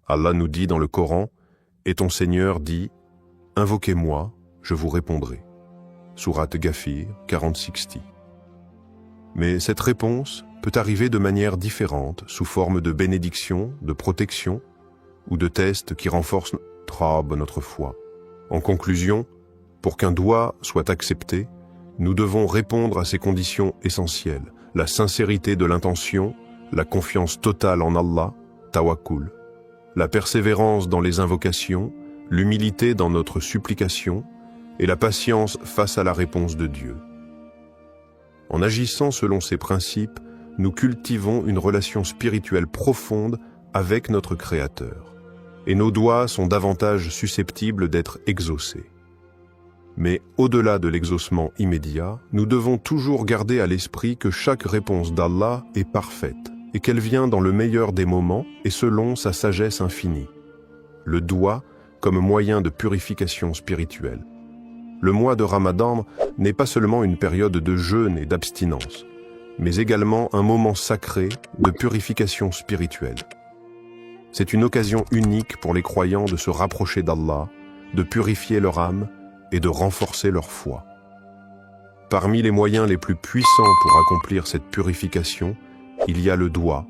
Allah nous dit dans le Coran, « Et ton Seigneur dit, invoquez-moi, je vous répondrai. » Sourate Ghafir 40-60. Mais cette réponse peut arriver de manière différente, sous forme de bénédiction, de protection ou de tests qui renforcent notre foi. En conclusion, pour qu'un doua soit accepté, nous devons répondre à ces conditions essentielles, la sincérité de l'intention, la confiance totale en Allah, tawakkul, la persévérance dans les invocations, l'humilité dans notre supplication et la patience face à la réponse de Dieu. En agissant selon ces principes, nous cultivons une relation spirituelle profonde avec notre Créateur, et nos doigts sont davantage susceptibles d'être exaucés. Mais au-delà de l'exaucement immédiat, nous devons toujours garder à l'esprit que chaque réponse d'Allah est parfaite et qu'elle vient dans le meilleur des moments et selon sa sagesse infinie. Le doua comme moyen de purification spirituelle. Le mois de Ramadan n'est pas seulement une période de jeûne et d'abstinence, mais également un moment sacré de purification spirituelle. C'est une occasion unique pour les croyants de se rapprocher d'Allah, de purifier leur âme et de renforcer leur foi. Parmi les moyens les plus puissants pour accomplir cette purification, il y a le doua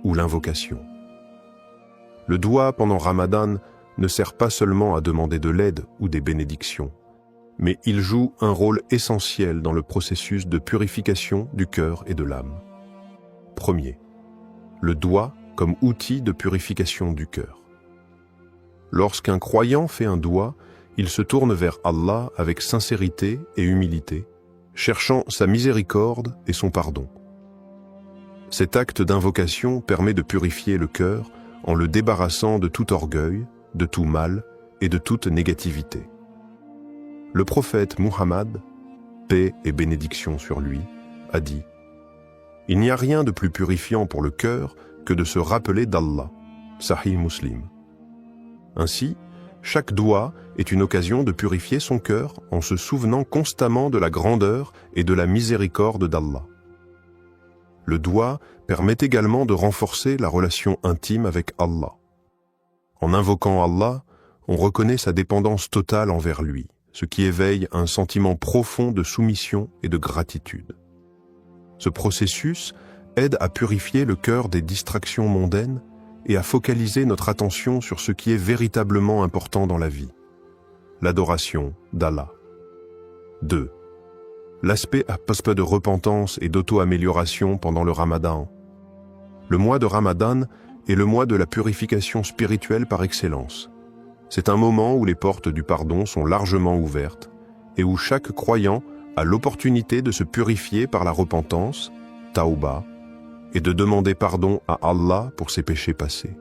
ou l'invocation. Le doua pendant Ramadan ne sert pas seulement à demander de l'aide ou des bénédictions, mais il joue un rôle essentiel dans le processus de purification du cœur et de l'âme. Premier, le doua comme outil de purification du cœur. Lorsqu'un croyant fait un doua, il se tourne vers Allah avec sincérité et humilité, cherchant sa miséricorde et son pardon. Cet acte d'invocation permet de purifier le cœur en le débarrassant de tout orgueil, de tout mal et de toute négativité. Le prophète Muhammad, paix et bénédiction sur lui, a dit « Il n'y a rien de plus purifiant pour le cœur que de se rappeler d'Allah. » Sahih Muslim. Ainsi, chaque doua est une occasion de purifier son cœur en se souvenant constamment de la grandeur et de la miséricorde d'Allah. Le doua permet également de renforcer la relation intime avec Allah. En invoquant Allah, on reconnaît sa dépendance totale envers lui, ce qui éveille un sentiment profond de soumission et de gratitude. Ce processus aide à purifier le cœur des distractions mondaines et à focaliser notre attention sur ce qui est véritablement important dans la vie, l'adoration d'Allah. 2. L'aspect de repentance et d'auto-amélioration pendant le Ramadan. Le mois de Ramadan est le mois de la purification spirituelle par excellence. C'est un moment où les portes du pardon sont largement ouvertes et où chaque croyant a l'opportunité de se purifier par la repentance, tauba, et de demander pardon à Allah pour ses péchés passés.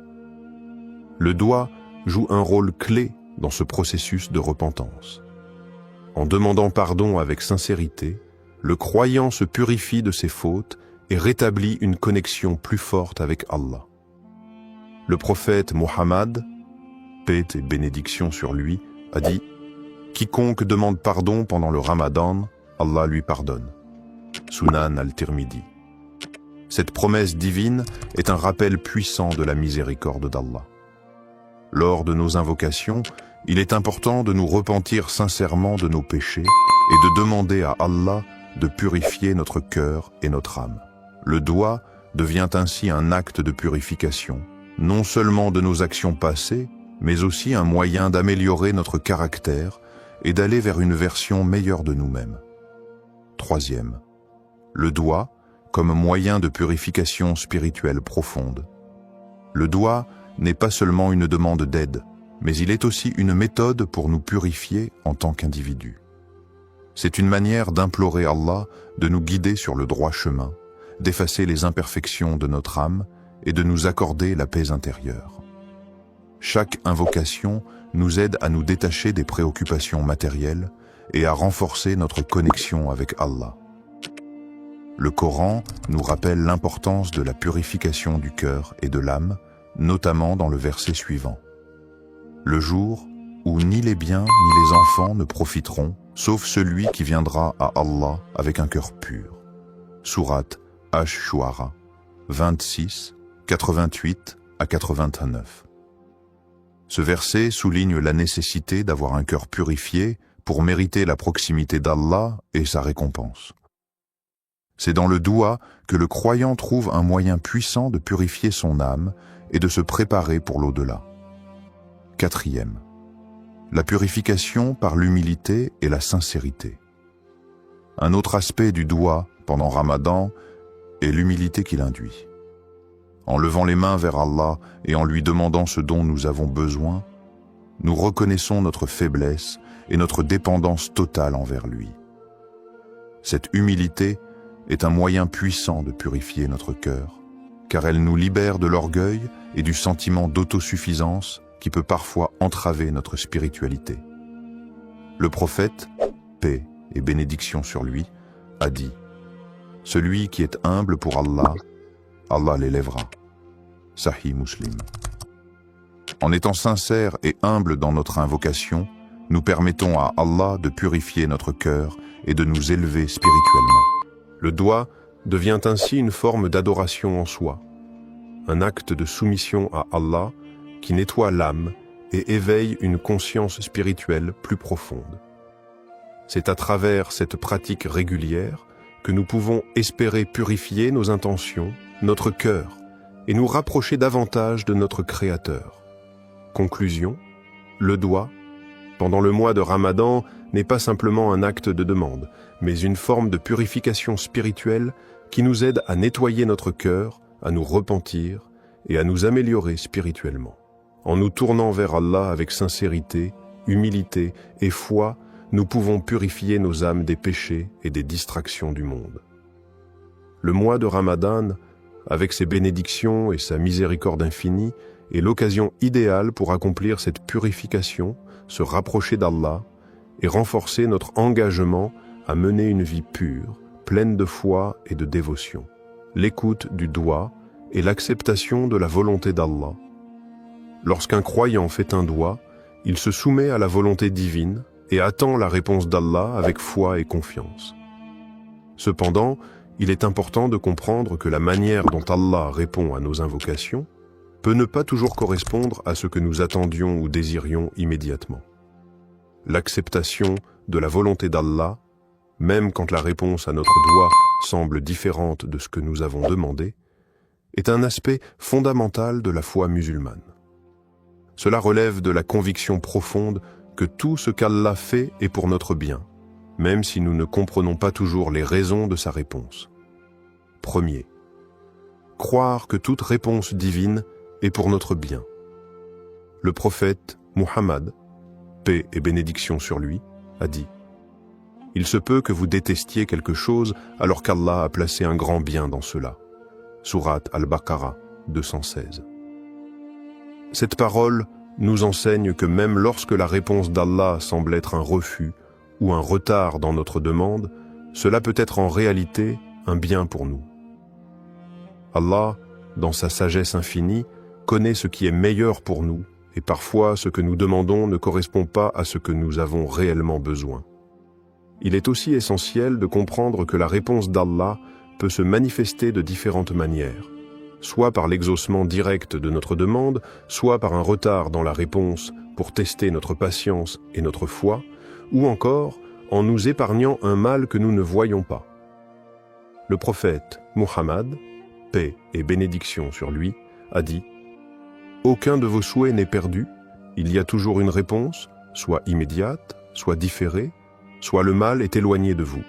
Le doua joue un rôle clé dans ce processus de repentance. En demandant pardon avec sincérité, le croyant se purifie de ses fautes et rétablit une connexion plus forte avec Allah. Le prophète Muhammad, paix et bénédiction sur lui, a dit « Quiconque demande pardon pendant le Ramadan, Allah lui pardonne. » Sunan al-Tirmidhi. Cette promesse divine est un rappel puissant de la miséricorde d'Allah. Lors de nos invocations, il est important de nous repentir sincèrement de nos péchés et de demander à Allah de purifier notre cœur et notre âme. Le doua devient ainsi un acte de purification, non seulement de nos actions passées, mais aussi un moyen d'améliorer notre caractère et d'aller vers une version meilleure de nous-mêmes. Troisième, le doigt comme moyen de purification spirituelle profonde. Le doigt n'est pas seulement une demande d'aide, mais il est aussi une méthode pour nous purifier en tant qu'individus. C'est une manière d'implorer Allah de nous guider sur le droit chemin, d'effacer les imperfections de notre âme et de nous accorder la paix intérieure. Chaque invocation nous aide à nous détacher des préoccupations matérielles et à renforcer notre connexion avec Allah. Le Coran nous rappelle l'importance de la purification du cœur et de l'âme, notamment dans le verset suivant. Le jour où ni les biens ni les enfants ne profiteront, sauf celui qui viendra à Allah avec un cœur pur. Sourate Ash-Shu'ara, 26, 88 à 89. Ce verset souligne la nécessité d'avoir un cœur purifié pour mériter la proximité d'Allah et sa récompense. C'est dans le doua que le croyant trouve un moyen puissant de purifier son âme et de se préparer pour l'au-delà. Quatrième, la purification par l'humilité et la sincérité. Un autre aspect du doua pendant Ramadan est l'humilité qu'il induit. En levant les mains vers Allah et en lui demandant ce dont nous avons besoin, nous reconnaissons notre faiblesse et notre dépendance totale envers lui. Cette humilité est un moyen puissant de purifier notre cœur, car elle nous libère de l'orgueil et du sentiment d'autosuffisance qui peut parfois entraver notre spiritualité. Le prophète, paix et bénédiction sur lui, a dit « Celui qui est humble pour Allah, Allah l'élèvera. » Sahih Muslim. En étant sincères et humbles dans notre invocation, nous permettons à Allah de purifier notre cœur et de nous élever spirituellement. Le doigt devient ainsi une forme d'adoration en soi, un acte de soumission à Allah qui nettoie l'âme et éveille une conscience spirituelle plus profonde. C'est à travers cette pratique régulière que nous pouvons espérer purifier nos intentions, notre cœur, et nous rapprocher davantage de notre Créateur. Conclusion, le doigt, pendant le mois de Ramadan, n'est pas simplement un acte de demande, mais une forme de purification spirituelle qui nous aide à nettoyer notre cœur, à nous repentir et à nous améliorer spirituellement. En nous tournant vers Allah avec sincérité, humilité et foi, nous pouvons purifier nos âmes des péchés et des distractions du monde. Le mois de Ramadan, avec ses bénédictions et sa miséricorde infinie, est l'occasion idéale pour accomplir cette purification, se rapprocher d'Allah et renforcer notre engagement à mener une vie pure, pleine de foi et de dévotion. L'écoute du doigt et l'acceptation de la volonté d'Allah. Lorsqu'un croyant fait un doigt, il se soumet à la volonté divine et attend la réponse d'Allah avec foi et confiance. Cependant, il est important de comprendre que la manière dont Allah répond à nos invocations peut ne pas toujours correspondre à ce que nous attendions ou désirions immédiatement. L'acceptation de la volonté d'Allah, même quand la réponse à notre doigt semble différente de ce que nous avons demandé, est un aspect fondamental de la foi musulmane. Cela relève de la conviction profonde que tout ce qu'Allah fait est pour notre bien, même si nous ne comprenons pas toujours les raisons de sa réponse. Premier, croire que toute réponse divine est pour notre bien. Le prophète Muhammad, paix et bénédiction sur lui, a dit « Il se peut que vous détestiez quelque chose alors qu'Allah a placé un grand bien dans cela. » Sourate Al-Baqarah 216. Cette parole nous enseigne que même lorsque la réponse d'Allah semble être un refus ou un retard dans notre demande, cela peut être en réalité un bien pour nous. Allah, dans sa sagesse infinie, connaît ce qui est meilleur pour nous et parfois ce que nous demandons ne correspond pas à ce que nous avons réellement besoin. Il est aussi essentiel de comprendre que la réponse d'Allah peut se manifester de différentes manières, soit par l'exaucement direct de notre demande, soit par un retard dans la réponse pour tester notre patience et notre foi, ou encore en nous épargnant un mal que nous ne voyons pas. Le prophète Muhammad, paix et bénédiction sur lui, a dit « aucun de vos souhaits n'est perdu, il y a toujours une réponse, soit immédiate, soit différée, soit le mal est éloigné de vous.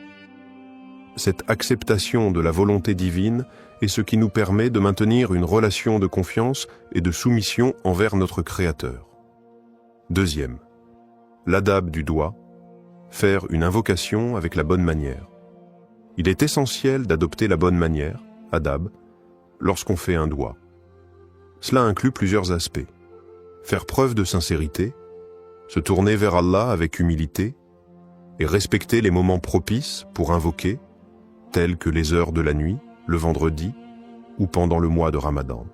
Cette acceptation de la volonté divine est ce qui nous permet de maintenir une relation de confiance et de soumission envers notre Créateur. Deuxième, l'adab du doigt, faire une invocation avec la bonne manière. Il est essentiel d'adopter la bonne manière, adab, lorsqu'on fait un doigt. Cela inclut plusieurs aspects. Faire preuve de sincérité, se tourner vers Allah avec humilité et respecter les moments propices pour invoquer, tels que les heures de la nuit, le vendredi ou pendant le mois de Ramadan.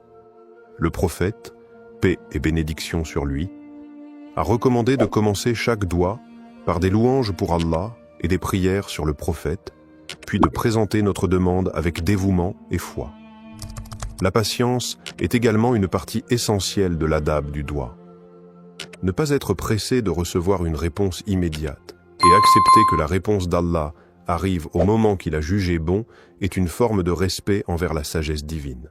Le prophète, paix et bénédiction sur lui, a recommandé de commencer chaque doigt par des louanges pour Allah et des prières sur le prophète, puis de présenter notre demande avec dévouement et foi. La patience est également une partie essentielle de l'adab du doigt. Ne pas être pressé de recevoir une réponse immédiate et accepter que la réponse d'Allah arrive au moment qu'il a jugé bon est une forme de respect envers la sagesse divine.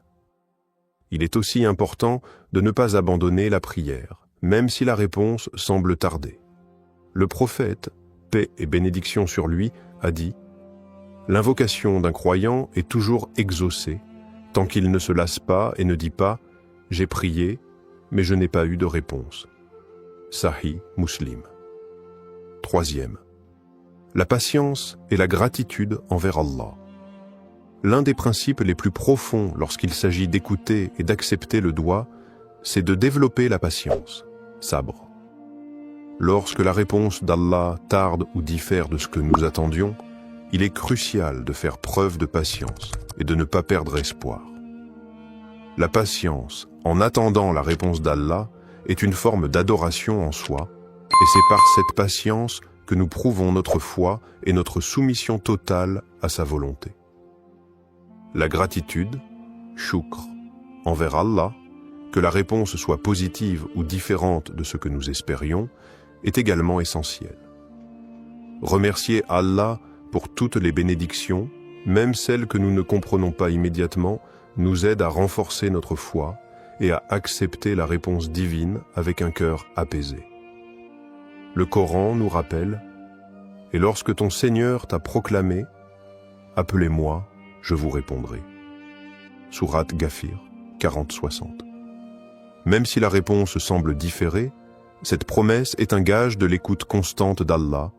Il est aussi important de ne pas abandonner la prière, même si la réponse semble tarder. Le prophète, paix et bénédiction sur lui, a dit « L'invocation d'un croyant est toujours exaucée, tant qu'il ne se lasse pas et ne dit pas « J'ai prié, mais je n'ai pas eu de réponse ». Sahih Muslim. Troisième, la patience et la gratitude envers Allah. L'un des principes les plus profonds lorsqu'il s'agit d'écouter et d'accepter le doigt, c'est de développer la patience, sabre. Lorsque la réponse d'Allah tarde ou diffère de ce que nous attendions, il est crucial de faire preuve de patience et de ne pas perdre espoir. La patience, en attendant la réponse d'Allah, est une forme d'adoration en soi, et c'est par cette patience que nous prouvons notre foi et notre soumission totale à sa volonté. La gratitude, shukr, envers Allah, que la réponse soit positive ou différente de ce que nous espérions, est également essentielle. Remercier Allah pour toutes les bénédictions, même celles que nous ne comprenons pas immédiatement, nous aide à renforcer notre foi et à accepter la réponse divine avec un cœur apaisé. Le Coran nous rappelle « Et lorsque ton Seigneur t'a proclamé, appelez-moi, je vous répondrai. » Sourate Ghafir 40-60. Même si la réponse semble différer, cette promesse est un gage de l'écoute constante d'Allah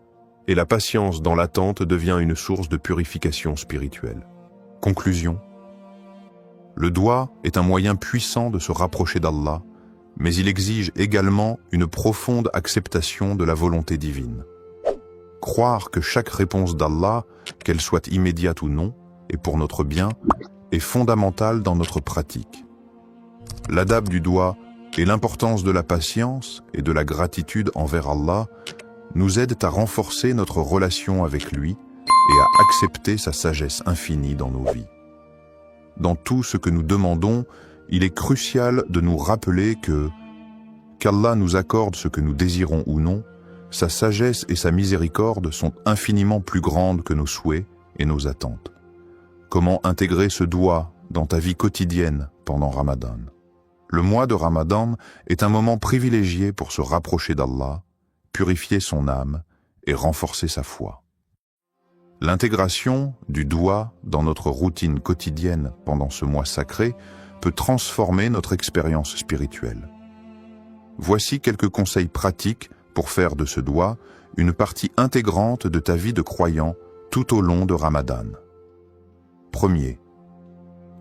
et la patience dans l'attente devient une source de purification spirituelle. Conclusion. Le doigt est un moyen puissant de se rapprocher d'Allah, mais il exige également une profonde acceptation de la volonté divine. Croire que chaque réponse d'Allah, qu'elle soit immédiate ou non, et pour notre bien, est fondamentale dans notre pratique. L'adab du doigt et l'importance de la patience et de la gratitude envers Allah nous aident à renforcer notre relation avec lui et à accepter sa sagesse infinie dans nos vies. Dans tout ce que nous demandons, il est crucial de nous rappeler qu'Allah nous accorde ce que nous désirons ou non, sa sagesse et sa miséricorde sont infiniment plus grandes que nos souhaits et nos attentes. Comment intégrer ce doigt dans ta vie quotidienne pendant Ramadan? Le mois de Ramadan est un moment privilégié pour se rapprocher d'Allah, purifier son âme et renforcer sa foi. L'intégration du doigt dans notre routine quotidienne pendant ce mois sacré peut transformer notre expérience spirituelle. Voici quelques conseils pratiques pour faire de ce doigt une partie intégrante de ta vie de croyant tout au long de Ramadan. Premier,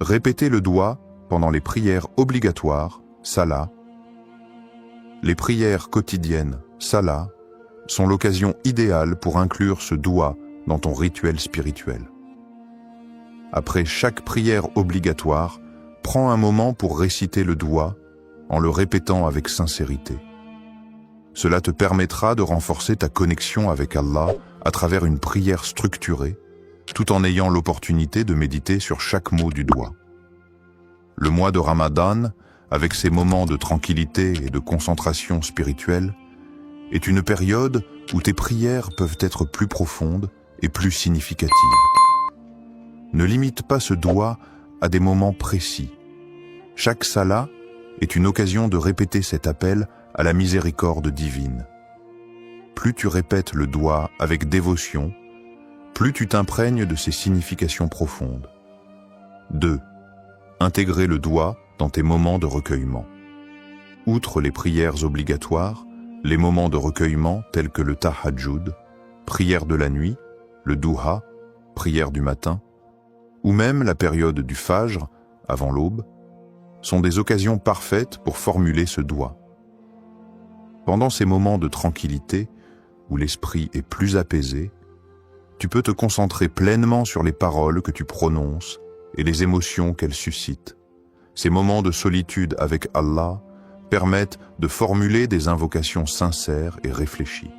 répétez le doigt pendant les prières obligatoires, salat. Les prières quotidiennes, salat, sont l'occasion idéale pour inclure ce doigt dans ton rituel spirituel. Après chaque prière obligatoire, prends un moment pour réciter le doigt en le répétant avec sincérité. Cela te permettra de renforcer ta connexion avec Allah à travers une prière structurée, tout en ayant l'opportunité de méditer sur chaque mot du doigt. Le mois de Ramadan, avec ses moments de tranquillité et de concentration spirituelle, est une période où tes prières peuvent être plus profondes et plus significatives. Ne limite pas ce doigt à des moments précis. Chaque salat est une occasion de répéter cet appel à la miséricorde divine. Plus tu répètes le doigt avec dévotion, plus tu t'imprègnes de ses significations profondes. 2. Intégrer le doigt dans tes moments de recueillement. Outre les prières obligatoires, les moments de recueillement tels que le tahajjud, prière de la nuit, le duha, prière du matin, ou même la période du fajr, avant l'aube, sont des occasions parfaites pour formuler ce doigt. Pendant ces moments de tranquillité, où l'esprit est plus apaisé, tu peux te concentrer pleinement sur les paroles que tu prononces et les émotions qu'elles suscitent. Ces moments de solitude avec Allah permettent de formuler des invocations sincères et réfléchies.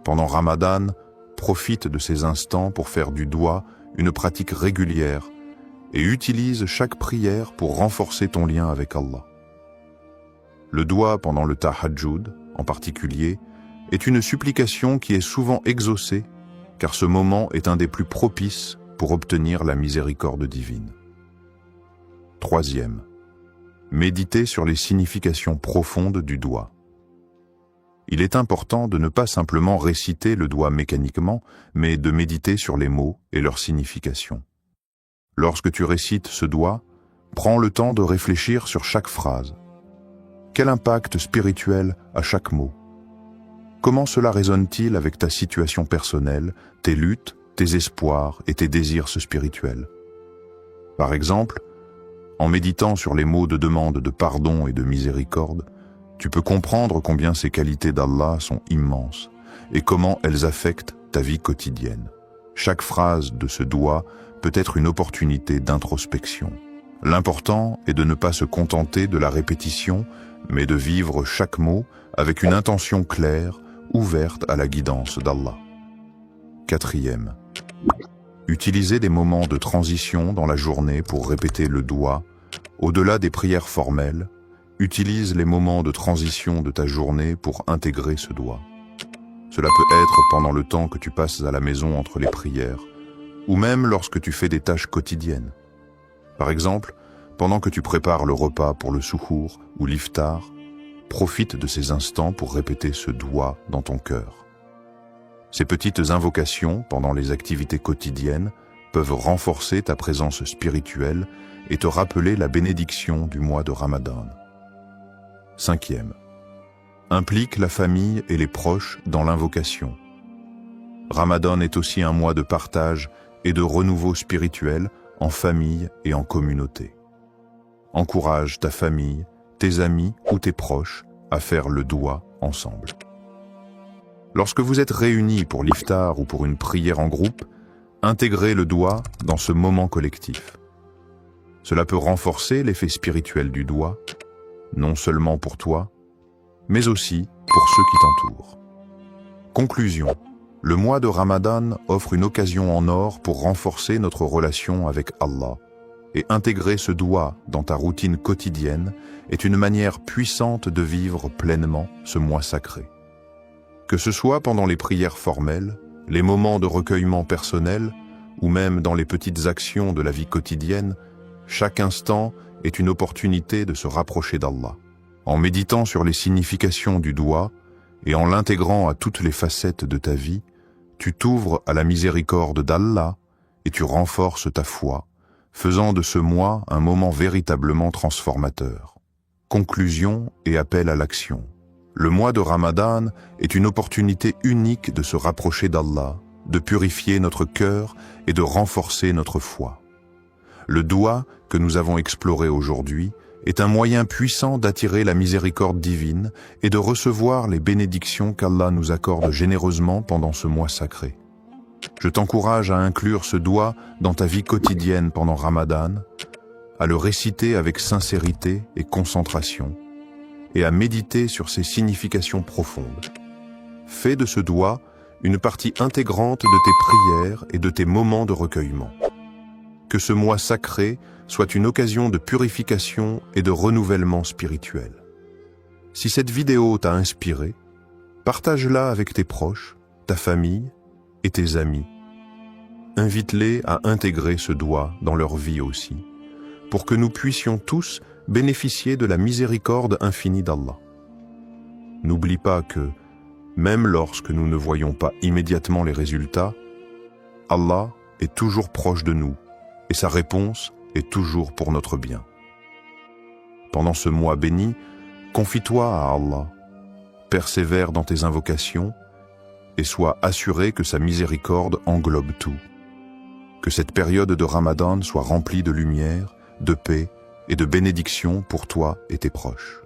Pendant Ramadan, profite de ces instants pour faire du doigt une pratique régulière et utilise chaque prière pour renforcer ton lien avec Allah. Le doigt pendant le tahajjud, en particulier, est une supplication qui est souvent exaucée, car ce moment est un des plus propices pour obtenir la miséricorde divine. 3. Méditer sur les significations profondes du doigt. Il est important de ne pas simplement réciter le doigt mécaniquement, mais de méditer sur les mots et leur signification. Lorsque tu récites ce doigt, prends le temps de réfléchir sur chaque phrase. Quel impact spirituel a chaque mot? Comment cela résonne-t-il avec ta situation personnelle, tes luttes, tes espoirs et tes désirs spirituels? Par exemple, en méditant sur les mots de demande de pardon et de miséricorde, tu peux comprendre combien ces qualités d'Allah sont immenses et comment elles affectent ta vie quotidienne. Chaque phrase de ce doigt peut être une opportunité d'introspection. L'important est de ne pas se contenter de la répétition, mais de vivre chaque mot avec une intention claire, ouverte à la guidance d'Allah. 4. Utiliser des moments de transition dans la journée pour répéter le doigt. Au-delà des prières formelles, utilise les moments de transition de ta journée pour intégrer ce doigt. Cela peut être pendant le temps que tu passes à la maison entre les prières, ou même lorsque tu fais des tâches quotidiennes. Par exemple, pendant que tu prépares le repas pour le suhour ou l'iftar, profite de ces instants pour répéter ce doigt dans ton cœur. Ces petites invocations pendant les activités quotidiennes peuvent renforcer ta présence spirituelle et te rappeler la bénédiction du mois de Ramadan. 5. Implique la famille et les proches dans l'invocation. Ramadan est aussi un mois de partage et de renouveau spirituel en famille et en communauté. Encourage ta famille, tes amis ou tes proches à faire le doigt ensemble. Lorsque vous êtes réunis pour l'iftar ou pour une prière en groupe, intégrez le doigt dans ce moment collectif. Cela peut renforcer l'effet spirituel du doigt, non seulement pour toi, mais aussi pour ceux qui t'entourent. Conclusion. Le mois de Ramadan offre une occasion en or pour renforcer notre relation avec Allah, et intégrer ce doigt dans ta routine quotidienne est une manière puissante de vivre pleinement ce mois sacré. Que ce soit pendant les prières formelles, les moments de recueillement personnel, ou même dans les petites actions de la vie quotidienne, chaque instant est une opportunité de se rapprocher d'Allah. En méditant sur les significations du doigt et en l'intégrant à toutes les facettes de ta vie, tu t'ouvres à la miséricorde d'Allah et tu renforces ta foi, faisant de ce mois un moment véritablement transformateur. Conclusion et appel à l'action. Le mois de Ramadan est une opportunité unique de se rapprocher d'Allah, de purifier notre cœur et de renforcer notre foi. Le doigt que nous avons exploré aujourd'hui est un moyen puissant d'attirer la miséricorde divine et de recevoir les bénédictions qu'Allah nous accorde généreusement pendant ce mois sacré. Je t'encourage à inclure ce doigt dans ta vie quotidienne pendant Ramadan, à le réciter avec sincérité et concentration, et à méditer sur ses significations profondes. Fais de ce doigt une partie intégrante de tes prières et de tes moments de recueillement. Que ce mois sacré soit une occasion de purification et de renouvellement spirituel. Si cette vidéo t'a inspiré, partage-la avec tes proches, ta famille et tes amis. Invite-les à intégrer ce doigt dans leur vie aussi, pour que nous puissions tous bénéficier de la miséricorde infinie d'Allah. N'oublie pas que, même lorsque nous ne voyons pas immédiatement les résultats, Allah est toujours proche de nous et sa réponse est toujours pour notre bien. Pendant ce mois béni, confie-toi à Allah, persévère dans tes invocations et sois assuré que sa miséricorde englobe tout. Que cette période de Ramadan soit remplie de lumière, de paix et de bénédiction pour toi et tes proches.